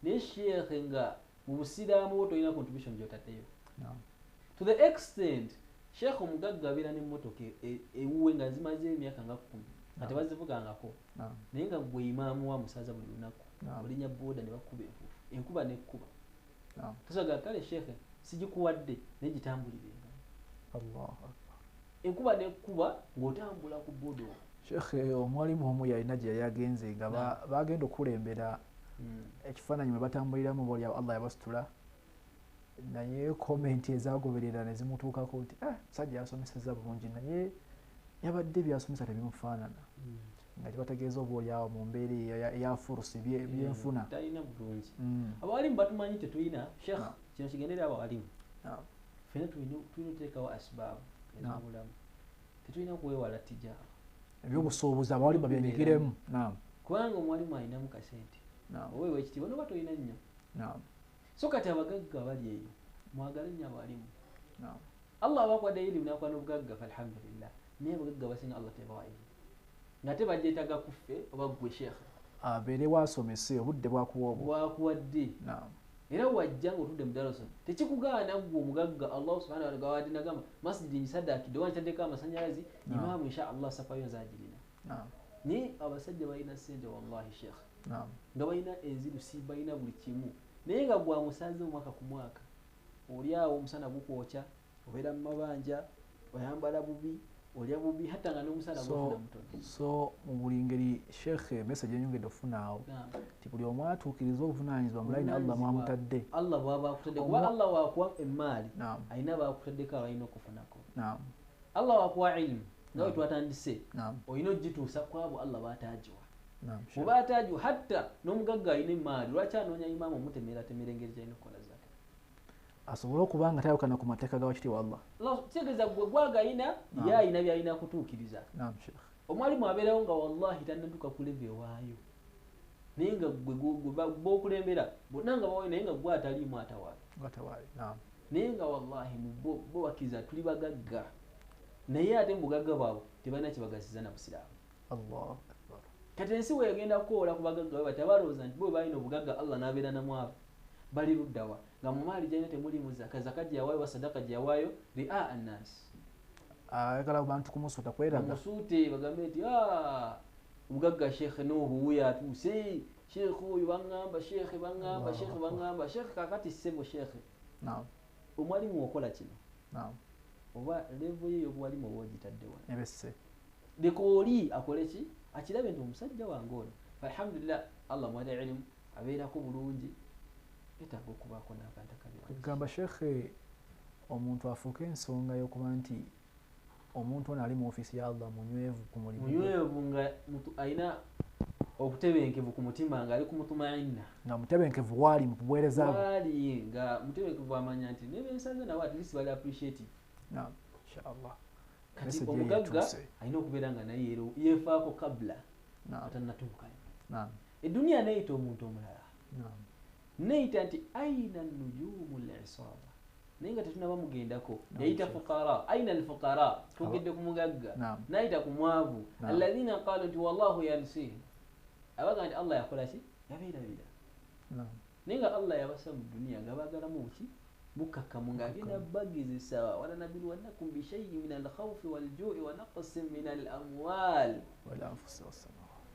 naye sheekhe nga mu busiraamu bwo tolina contribution gy'otaddeyo to the extent sheekhe omugagga abeera n'emmotoka ewuwe nga zimaze emyaka nga 10 nga tebazivugangako naye nga gwe imaamu wa musaza buli lunaku olinya booda ne bakuba enkuba nekkuba tosaga kale sheekhe sigikuwadde naye gitambulirenga enkuba nekkuba ng'otambula ku booda sheekhe omwalimu omu yalina gye yali agenze nga bagenda okulembera ekifaananyi mwe batambuliramu boolyawo allah yabasitula naye komenti ezagoberera ne zimutuukako nti musajja yasomeseza bulungi naye yabadde byasomesa tebimufaanana nga kibategeeza obaolyawo mu mbeera eya furusi byenfuna talina bulungi abawalimu batumanyi tetulina sheekh kino kigendera abawalimu fena tulina oteekawo asibaabu ezobulamu tetulina kuwewala tijara ebyobusuubuzi abawalimu babyenyigiremu kubanga omuwalimu alinamu kasente oweewa ekitiibwa noba tolina nnyo so kati abagagga bali eyo mwagale nnyo abawalimu allah abakwadde ilimu nakuwa n'obugagga falhamdulillah naye abagagga basinga allah tebawa ilimu nga tebagyetaga kuffe oba ggwe sheekhe abeere wasomese obudde bwakuwa obwo bwakuwadde era wajja ng'otudde mu daraso tekikugaana gwe omugagga Allah subhanahu wa ta'ala gawadde nagamba masjidi nyisaddaakidde oba ntaddeko amasanyalazi imaamu insha Allah safayo nzaagirina naye abasajja balina ssente wallahi sheekh nga balina enzirusi balina buli kimu naye nga gwamusaze omwaka ku mwaka oli awo omusana gukwokya obeera mu mabanja oyambala bubi olya bubi hatta nga n'omusana gufuna mutono so mu buli ngeri sheekhe message enyongedde ofunaawo ti buli omu atuukiriza obuvunaanyizibwa mu layini Allah mwamutadde Allah bw'aba akutadde kuba Allah waakuwa emmaali alina baakutaddeko abalina okufunako Allah waakuwa ilmu nga we twatandise olina ogituusa ku abo Allah baataagiwa oba ataagiwa hatta n'omugagga alina emmaali lwaki anoonya imaamu omutemeratemera engeri gyalina okukola zaka asobole okuba nga tayawukana ku mateeka ga wakitiibwa Allah kitegeeza gwe gwagayina ye alina byalina kutuukiriza omwalimu abeerawo nga wallahi tannatuuka ku leve ewaayo naye nga bokulembera bonna nga bawayo naye nga gwe ataliimu atawaali naye nga wallahi bo bakkiriza tuli bagagga naye ate mu bugagga bwabwe tebalina kyebagasiza na busiraamu kati ensi weyagenda kukoola ku bagagga bwe bati abalowooza nti bo balina obugagga Allah n'abeera namwabo bali luddawa nga mu maali gyalina temulimu zaka gye yawaayo wa sadaka gye yawaayo ria annas ayagala abantu kumusuuta kweraga musuute bagambe nti omugagga sheekhe Nuhu wuyo atuuse sheekhe oyo baŋŋamba sheekhe baŋŋamba sheekhe kakati ssebo sheekhe omwalimu okola kino oba levo ye y'obwalimu oba ogitadde wano nebesse leka oli akole ki akirabe nti omusajja wange ono alhamdulillah Allah mwada ilimu abeerako bulungi etaaga okubaako n'akantu akabi gamba sheekhe omuntu afuuka ensonga y'okuba nti omuntu ono ali mu ofiisi ya Allah munywevu ku mulimu munywevu nga alina obutebenkevu ku mutima nga ali ku mutumainna nga mutebenkevu waali mu kubuweereza waali nga mutebenkevu amanya nti nebensanze nawe at least bali appreciative inshallah kati omugagga alina okubeera nga naye yeefaako kabla atannatuukayo eduniya neyita omuntu omulala neyita nti aina nujumu lisaba naye nga tetunaba mugendako yayita fuqara aina alfuqara twogedde ku mugagga nayita ku mwavu alladhina qalu nti wallahu yansihim abaga nti Allah yakola ki yabeerabira naye nga Allah yabasa mu duniya nga baagalamu buki bukakkamu ng'agenda bagezesa walanabluwannakum bishay'in min alkhawfi walju'i wa naqsin min alamwal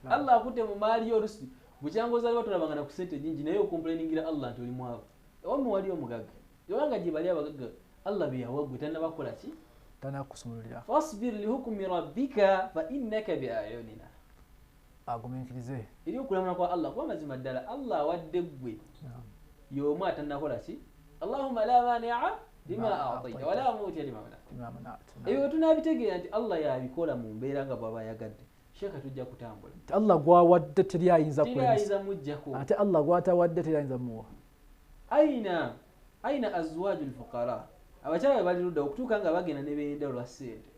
Allah akutte mu maali y'olususu bukyangozaaliwa tolabanga naku ssente nyingi naye okomplainingira Allah nti oli mwavu ewamu wali omugagga yobanga gye bali abagagga Allah bye yawaggwe tannabakola ki tanakusumulira fasbir lihukumi rabbika fa innaka biayunina agumiikirize eri okulamula kwa Allah kuba mazima ddala Allah awadde ggwe y'omu atannakola ki Allahumma la mani'a lima a'tayta wa la mu'tiya lima mana'ta ebyo tunaabitegeera nti Allah yabikola mu mbeera nga bw'aba ayagadde sheekha tujja kutambula Allah gwawadde teri ayinza mujjako ate Allah gwatawadde teri ayinza muwa aina azwajul fuqara abakyala bali ludda okutuuka nga bagenda ne beeyenda olwa ssente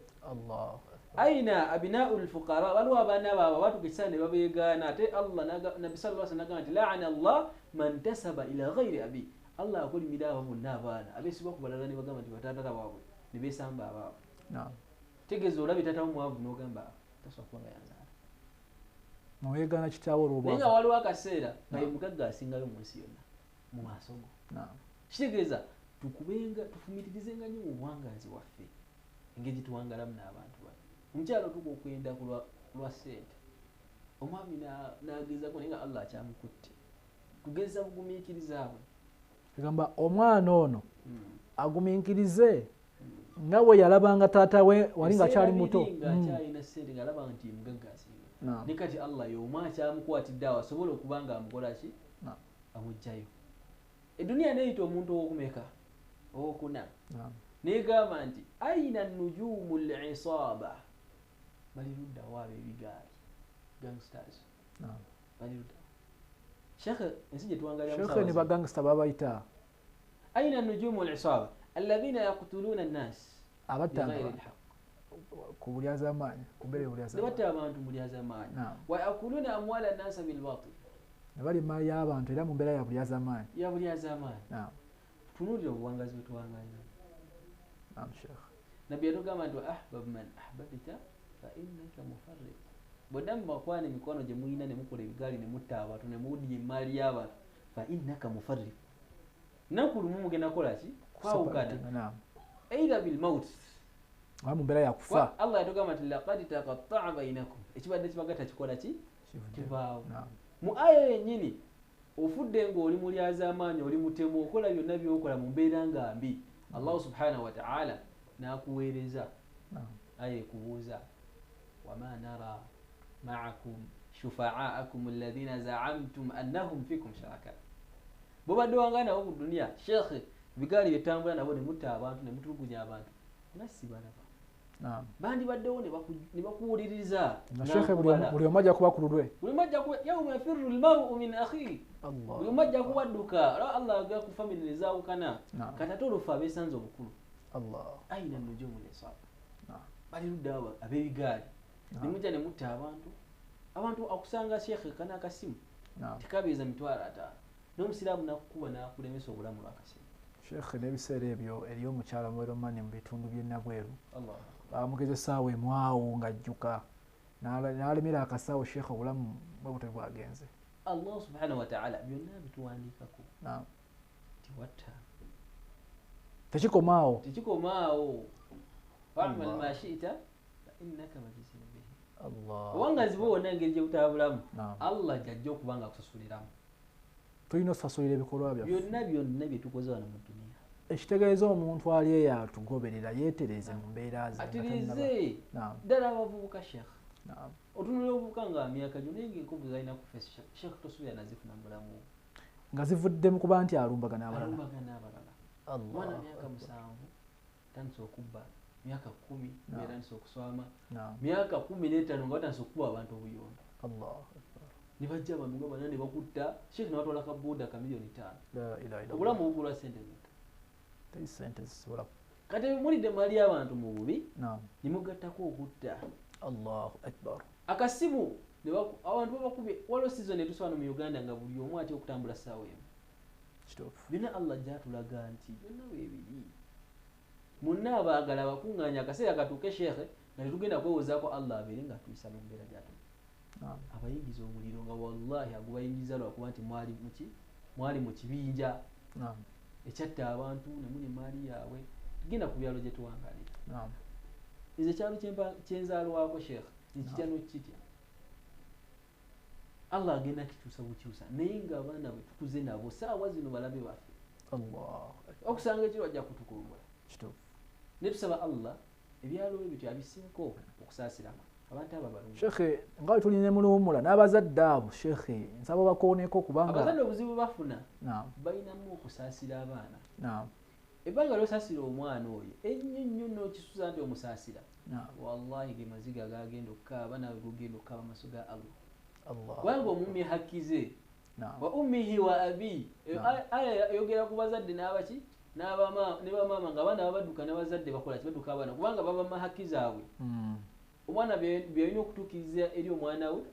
aina abinaul fuqara waliwo abaana baabwe batuuka ekiseera ne babeegaana ate Allah nabbi sallallahu alaihi wasallam nti la'ana Allah man tasaba ila ghairi abi Allah akolimira abo bonna abaana abeesibwa ku balala ne bagamba nti bataatata baabwe ne beesamba abaabwe tegeeza olabye taata mwavu n'ogamba tasobola kuba nga yanzaala noweegaana kitaawe olwobwavu naye nga waliwo akaseera nga ye mugagga asingayo mu nsi yonna mu maaso go kitegeeza tufumitirizenga nnyo mu buwangazi waffe engeri tuwangalamu n'abantu bano omukyalo otuka okwenda ku lwa ssente omwami n'agezako naye nga Allah akyamukutte kugeza bugumiikiriza bwe egamba omwana ono agumiikirize nga bwe yalabanga taata we wali nga akyali muto ngaakyalina ssente ng'alaba nti mugagga asinga ne kati Allah y'omu akyamukwatidde awo asobole okuba nga amukola ki amugjayo eduniya neyita omuntu owokumeka owokuna negamba nti aina nujumu lisaba bali luddawo abo ebigaali gangsters bali luddawo shekhe ensi gyetuwangalira ne bagangsta babayita aina nujumu lisaba alladhina yaktuluna nnas abattanga ku bulyazamaanyi kumbere bulyazamaanyi abantu bulyazamaanyi wa yakuluna amwala nnasa bilbatil ne bali maali y'abantu era mu mbeera ya bulyazamaanyi tunuulira obuwangazi bwe tuwangalira nabbi yatugamba nti ahbab man ahbabta fa innaka mufarriq bwedda mumakwana emikono gye muyina ne mukola ebigaali ne mutta abantu ne mudya emaali y'abantu fa innaka mufarriq nakulumu mugenda kola ki kwawukana either bil maut mu mbeera yakufa. Allah yatugamba nti laqad taqatta'a bainakum ekibadde kibagatta kikola ki kivaawo. Mu aya yennyini ofudde ng'oli mulyazaamaanyi oli mutemu okola byonna byokola mu mbeera nga mbi Allah subhanahu wa ta'ala n'akuweereza aya ekubuuza wama nara ma'akum shufa'aakum alladhina za'amtum annahum fikum shuraka. Bobadde wanga nabo ku dunia shekhe bigaali byetambula nabo ne mutta abantu ne mutulugunya abantu nasibalaba bandi baddewo ne bakuwuliriza shekhe buli omu ajja kuba ku lulwe yawma yafirru almar'u min akhihi buli omu ajja kuwadduka Allah aga ku family nezaawukana kati ate olufu abeesanze obukulu aina nujumu lesaba bali ludda ab'ebigaali ne mujja ne mutta abantu akusanga shekhe kana akasimu tikabeeza mitwalo 5 n'omusiraamu nakukuba n'akulemesa obulamu lw'akasimu. Shekhe n'ebiseera ebyo eriyo omukyala muweromani mu bitundu by'ennabweru bamugezesaawo emwawo ng'ajjuka n'alemera akasawo shekhe obulamu bwe butali bwagenze. Allah subhanahu wa ta'ala byonna bituwandiikako tiwatta tekikomaawo fa'mal ma shi'ta fa innaka majziyun bihi. Owangazi bwonna engeri gye butabulamu Allah jajja okuba nga akusasuliramu. Tulina okusasulira ebikolwa byonna bye tukoze wano mu dunia. Ekitegeeza omuntu ali eyo atugoberera yeetereze mu mbeera ze. Atirize ddala abavubuka shekhe otunulira obuvubuka nga myaka gyo naye ng'enkovu zalina kufa shekhe tosuubira nazifuna mu bulamu nga zivudde mu kuba nti alumbagana abalala. Mwana myaka 7 tandise okubba, myaka 10 tandise okuswama, myaka 15 nga batandise okukuba abantu obuyonjo. Ne bajja abantu nga bana ne bakutta shekhe ne batwala kabuuda ka $5,000,000. Obulamu bugulwa ssente zitya? Kati mulidde mali abantu mu bubi ne mugattako okutta. Allahu akbar. Akasimu abantu babakubye waliwo season etusobola mu Uganda nga buli omu atya okutambula ssaawa emu. Byonna Allah gy'atulaga nti byonna weebiri. Munna abaagala abakuŋŋaanya akaseera katuuke shekhe nga tetugenda kwewozaako Allah abeere nga tuyisa mu mbeera gy'atu. Abayingiza omuliro nga wallahi agubayingiza lwakuba nti mwali mu kibinja ekyatta abantu ne muli emaali yaabwe. Tugenda ku byalo gye tuwangalira. Nze ekyalo kyenzaalwako shekhe nkitya n'okitya. Allah agenda kikyusa bukyusa naye ng'abaana bwe tukuze nabo saawa zino balabe baffe. Okusanga ekiro ajja kutukumbula. Ne tusaba Allah ebyalo ebyo tyabiseeko okusaasirama abantu abo abalungi. Shekhe nga tulina mu luwummula n'abazadde abo shekhe nsaba bakooneko kubanga abazadde obuzibu bafuna balinamu okusaasira abaana. Ebbanga lyosaasira omwana oyo ennyo n'okisuza nti omusaasira wallahi ge maziga gagenda okukaaba nawe gogenda okukaaba amaaso ga Allah. Kubanga omummi hakkize wa ummihi wa abi aya yogera ku bazadde n'abaki ne bamaama nga abaana babadduka n'abazadde bakola kibadduka abaana kubanga baba mu hakki zaabwe. Omwana byalina okutuukiriza eri omwana we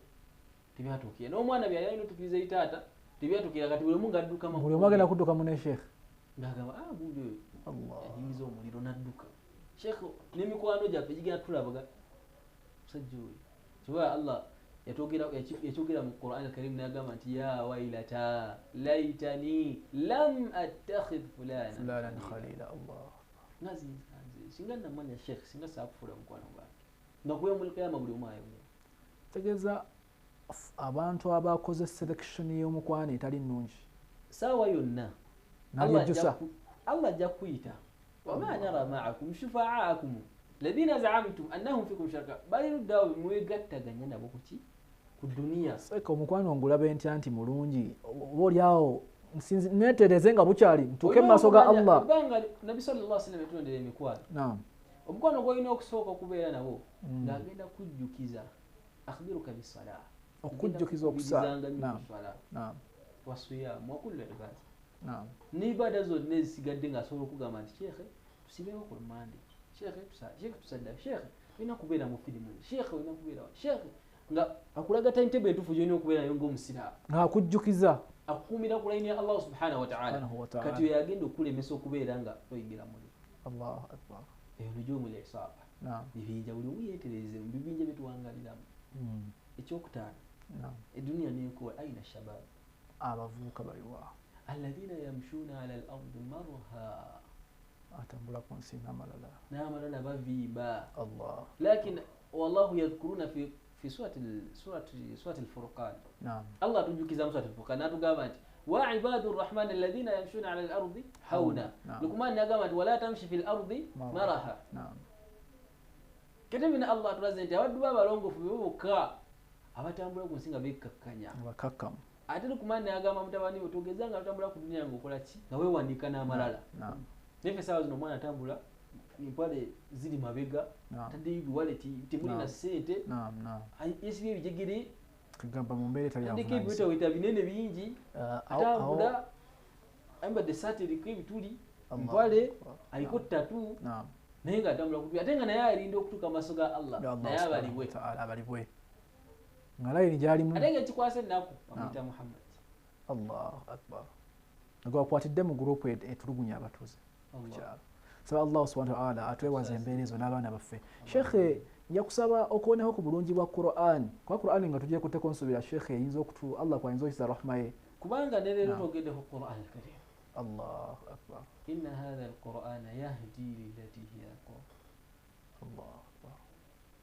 tebyatuukira n'omwana byalina okutuukiriza eri taata tebyatuukira kati buli omu ng'adduka buli omu agenda kudduka mu ne shekhe ng'agamba gundi oyo yayingiza omuliro n'adduka shekhe n'emikwano gyaffe gigenda tulabaga musajja oyo kiba Allah yakyogera mu Qur'an al-Karim n'agamba nti ya wailata laitani lam attakhidh fulanan khalila. ngazi singa namanya shekhe singa saakufuula mukwano gwange nga kuba mu kiyama buli omu ayogera. Tegeeza abantu abakoze selection y'omukwano etali nnungi saawa yonna Allah ajja kuyita wama nara ma'akum shufa'aakum alladhina za'amtum annahum fikum shuraka bali luddawo mwegattaganya nabo kuki ku dunia. Seka omukwano ngulabe ntya nti mulungi oba oliawo neetereze nga bukyali ntuuke mu maaso ga Allah. Banga Nabi sallallahu alaihi wasallam yatondera emikwano. Omukwano gw'olina okusooka okubeera nabo ng'agenda kujjukiza akhbiruka bisala okujjukiza okusala wasiyamu wa kulli ibada n'ibada zonna ezisigadde ng'asobola okugamba nti shekhe tusibeewo ku lumande shekhe tusadda shekhe olina kubeera mu firimu shekhe olina kubeera shekhe nga akulaga timetable entuufu gyolina okubeera nayo ng'omusiraamu ng'akujjukiza akukuumira ku layini ya Allah subhanahu wa ta'ala kati oyo agenda okulemesa okubeera nga oyingira muli. Allahu akbar. Eyo nujumu lesaba bibinja buli omu yeetereze mu bibinja byetuwangaliramu. Ekyokutaano eduniya nenkola ayina shababu abavubuka baliwa alladhina yamshuna ala al-ardi marha atambula ku nsi n'amalala baviba Allah lakin wallahu yadhkuruna fi surati al-furqan Allah tujukiza surati al-furqan natugamba nti wa ibadur rahman alladhina yamshuna ala al-ardi hauna Luqman yagamba nti wala tamshi fil ardi maraha kete bina Allah tulaze nti abaddu b'abalongofu bokka abatambula ku nsi nga bekkakkanya bakakkamu ate Luqman yagamba mutabani we togezanga atambula ku dunia ng'okola ki nga weewandiika n'amalala nefe sawa zino omwana atambula empale ziri mabega tadde wallet temuli na ssente yesibye ebijegere kugamba mu mbeera etali andika ebiwetaweta binene bingi atambula ayambadde saati eriko ebituli empale aliko ttatu naye nga atambula kutu ate nga naye alinda okutuuka amaaso ga Allah naye abalibwe nga layini gyalimu ate nga ekikwasa ennaku bamuyita Muhammad Allahu akbar nga bakwatidde mu gurupu etulugunya abatuuze kukyalo saba Allah subhanahu wa ta'ala atwewaza embeera ezo n'abaana baffe shekhe nja kusaba okubonaho ku bulungi bwa Qur'an kwa Qur'an nga tugiye kuteeko nsubira shekhe eyinza okutu Allah kwayinza okisa rahma ye kubanga ne leero twogeddeko Qur'an al-Karim Allahu akbar inna hadha al-Qur'ana yahdi lillati hiya aqwam Allahu akbar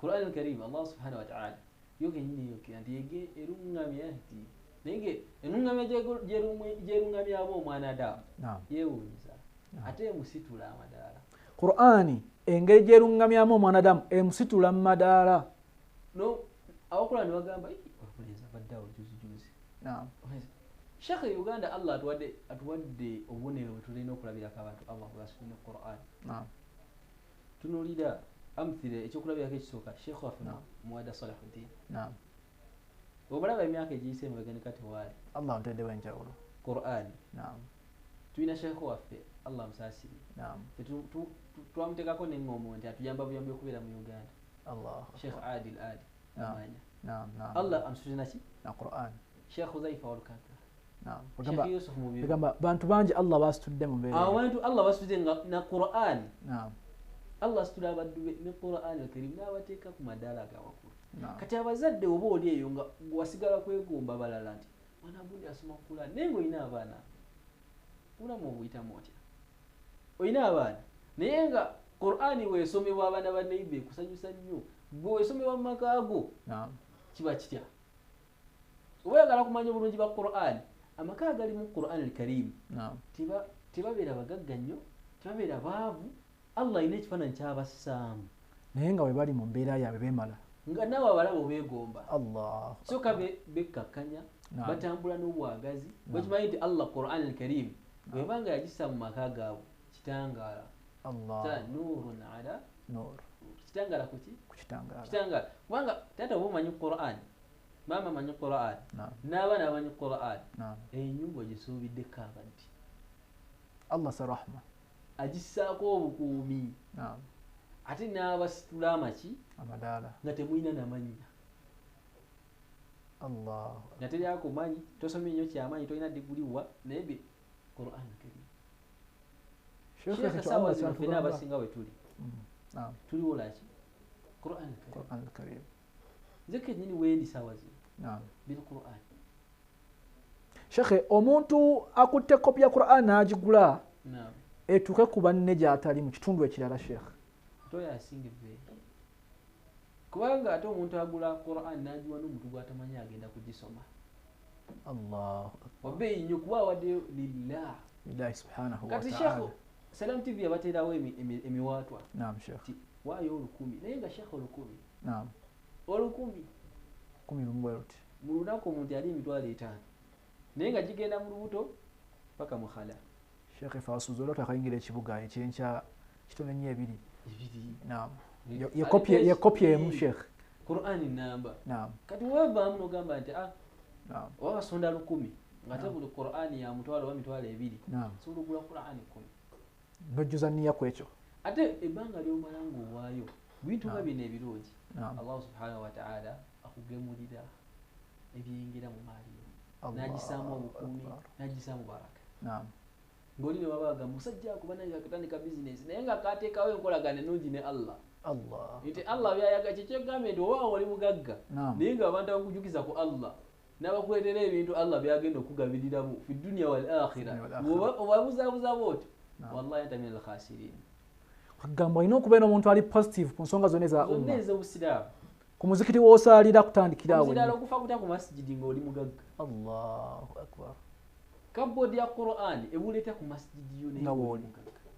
Qur'an al-Karim Allah subhanahu wa ta'ala yoke nyine yoke andiyege erungamya yahdi nenge enungamya jerungamya abo omwana da yewunza ate emusitula amadaala Qur'ani engeri gyerungamyamu omwanadamu emusitula mu madaala no abakola ne bagamba okuleza baddawo juzi Sheikh Uganda Allah atuwadde obubonero bwe tulina okulabirako abantu Allah basomye Qur'an tunulira amthile ekyokulabirako ekisooka Sheikh waffe Muwada Salahuddin obalaba emyaka egiyise emabega tewaali Allah nteddewo enjawulo Qur'an tulina Sheikh waffe Allah musasiri twamuteekako n'engoma nti atuyamba buyambi okubeera mu Uganda Sheikh Adil Adi amanya Allah amusuze naki na Qur'an Sheikh Uzaifa Walukaka Sheikh Yusuf Mubiru bantu bangi Allah basitudde mu mbeera abantu Allah basitudde na Qur'an Allah asitula abaddu be ne Qur'an al-Karim n'abateeka ku madaala agawakulu kati abazadde oba oli eyo nga wasigala kwegomba balala nti mwana gundi asoma Qur'an naye ng'olina abaana ulamu obuyitamu otya olina abaana naye nga Qur'ani weesomebwa abaana ba neibe kusanyusa nnyo gwe weesomebwa mu maka ago kiba kitya oba oyagala kumanya obulungi bwa Qur'an amaka agali mu Qur'an al-Karim tebabeera bagagga nnyo tebabeera baavu Allah alina ekifaananyi ky'abassaamu naye nga bwe bali mu mbeera yaabwe beemala nga naawe abalaba beegomba Allah soka bekkakkanya batambula n'obwagazi bwekimanyi nti Allah Qur'an al-Karim bwebanga yagissa mu maka gaabwe kitangaala nurun ala nur kitangaala kuki kitangaala kubanga taata oba omanyi Qur'an maama amanyi Qur'an n'abaana amanyi Qur'an enyumba gisuubiddeko abaddi Allah sarahma agissaako obukuumi ate n'abasitula amaki amadaala nga temulina namannya Allah nga teryakumanyi tosomye nnyo kyamanyi tolina digguliwa naye be Qur'an Karim Sheikh sawa zino fena abasinga we tuli tuliwo laki Qur'an Karim zeke nyini wendi sawa zino bil Qur'an Sheikh omuntu akutte kopi ya Qur'an n'agigula etuuke ku banne gy'atali mu kitundu ekirala Sheikh toya asinga ebbeeyi kubanga ate omuntu agula Qur'an n'agiwa n'omuntu gw'atamanyi agenda kugisoma Allah wabbeeyi nnyo kuba awaddeyo lillahi subhanahu wa kati ta'ala Sheikh Salam TV yabateerawo emiwaatwa Sheikh waayo 10,000 naye nga Sheikh 10,000 10 lumbweruti mu lunaku omuntu ali emitwalo 5 naye nga gigenda mu lubuto paka mu khala Sheikh fasuzo lota kayingira ekibuga ekyenkya kitone nnyo ebiri ye kopya emu Sheikh Qur'an namba kati webaamu n'ogamba nti oba basonda 10,000 ng'ate buli Qur'an ya mutwalo oba mitwalo 2 sobola okugula Qur'an 10 n'ojjuza nniya ku ekyo ate ebbanga ly'omala ng'owaayo bintu nga bino ebirungi Allah subhanahu wa ta'ala akugemulira ebyengera mu maaliyo n'agisaamu obukuumi n'agisaamu baraka ng'oli ne babaga musajja akubananga akatandika bizinesi naye nga kateekawo enkolagana ennungi ne Allah nti Allah byayaga kyekyegambye nti oba oli mugagga naye nga abantu abakujukiza ku Allah n'abakuleetera ebintu Allah byagenda okugabiriramu fi dunya wal akhirah obabuzabuza bootyo wallahi anta min al khasirin kugamba olina okubeera omuntu ali positive ku nsonga zonna eza zonna ez'obusiraamu ku muzikiti w'osaalira kutandikira awo omuziraalo okufa kutya ku masijidi ng'oli mugagga Allahu akbar kabodi ya Qur'an ebuleeta ku masijidi yo nga woli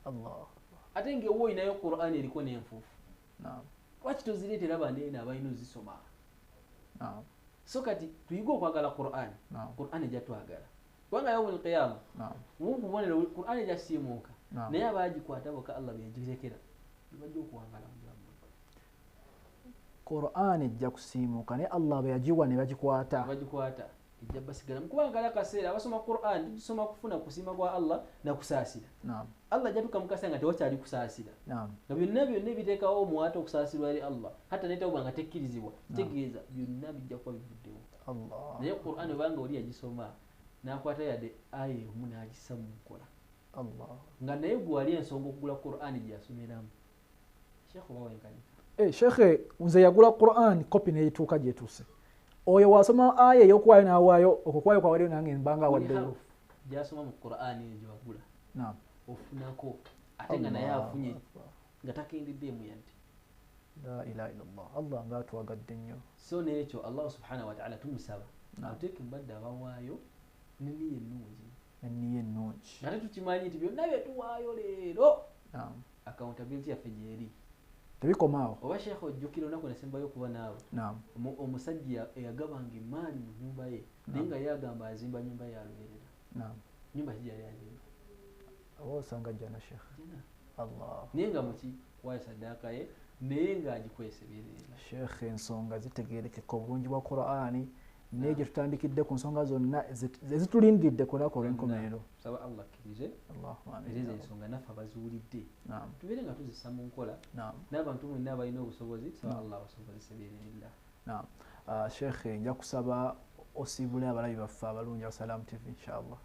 Allah ate ng'ewe oyinayo Qur'an eriko n'enfuufu naam lwaki tozireetera banene abalina ozisoma naam so kati tuyige okwagala Qur'an Qur'an ejja twagala kubanga yawmul qiyama mukubonera Qur'an ejja siimuuka naye abaagikwata boka Allah begirekera bajja okuwangala mu bulamu Qur'an ejja kusiimuuka naye Allah bwe yagiwa ne bagikwata ejja basigala mukubangala akaseera abasoma Qur'an tusoma kufuna kusiima kwa Allah na kusaasira Allah ajja tukamukasaa nga tewakyali kusaasira nga byonna ebiteekawo omwata okusaasirwa eri Allah hatta netawuba nga tekkirizibwa kitegeeza byonna bijja kuba bivuddewo naye Qur'an obanga oli yagisoma n'akwata yadde aya emu n'agissa mu nkola nga naye gwe wali ensonga okugula Qur'an gye yasomeramu Sheikh oba wenkanika Sheikh nze yagula Qur'an kopi n'eyituuka gyetuuse oyo wasoma aya ey'okuwaayo n'awaayo okukwayo kwawaliyo nange mbanga awaddeyo gyasoma mu Qur'an eyo gye wagula ofunako ate nga naye afunye nga takendedde emu yadde la ilaha illallah Allah nga atuwagadde nnyo so n'ekyo Allah subhanahu wa ta'ala tumusaba ateeke mbadde abawaayo n'enniya ennungi ate tukimanyi nti byonna byetuwaayo leero accountability yaffe gyeri tebikomaawo oba Sheikh ojjukira olunaku nasembayo okuba naawe omusajja eyagabanga emaali mu nnyumba ye naye nga yagamba azimba nnyumba ye aluberera nnyumba kijali azimba oba osanga jjana Sheikh Allah naye nga muki waayo saddaaka ye naye ng'agikwese birerera Sheikh ensonga zitegeerekeka obulungi bwa Qur'ani naye gye tutandikidde ku nsonga zonna ezitulindiridde ku lunaku olw'enkomerero saba Allah akkirize ereza ensonga naffe abaziwulidde tubeere nga tuzisa mu nkola n'abantu mwenna abalina obusobozi saba Allah abasobozese biirinillah Sheikh nja kusaba osiibule abalabi baffe abalungi aba Salam TV inshallah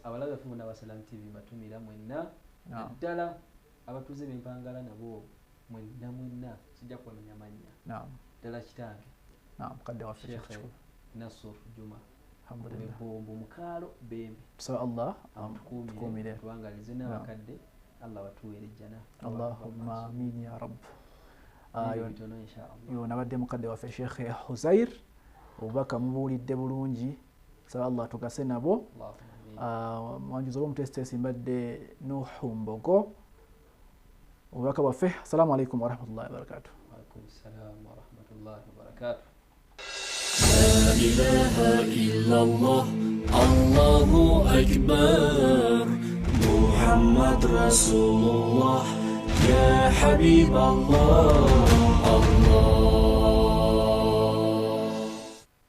abalabi baffe mwenna aba Salam TV batumira mwenna ddala abatuuze bempangala nabo mwenna sijja kubamenya mannya ddala kitange mukadde waffe Sheikh Nasur Juma alhamdulillah bombo mukalo bembe so Allah tukumire tuangalize n'abakadde Allah batuwere jana Allahumma amin ya rab yo nabadde mukadde waffe Sheikh Huzair obubaka mubuulidde bulungi so Allah tugase nabo mwanjuzo b'omutesitesi mbadde Nuhu Mbogo obubaka bwaffe assalamu alaikum warahmatullahi wabarakatuh waalaikum assalam warahmatullahi wabarakatuh لا إله إلا الله الله أكبر محمد رسول الله يا حبيب الله الله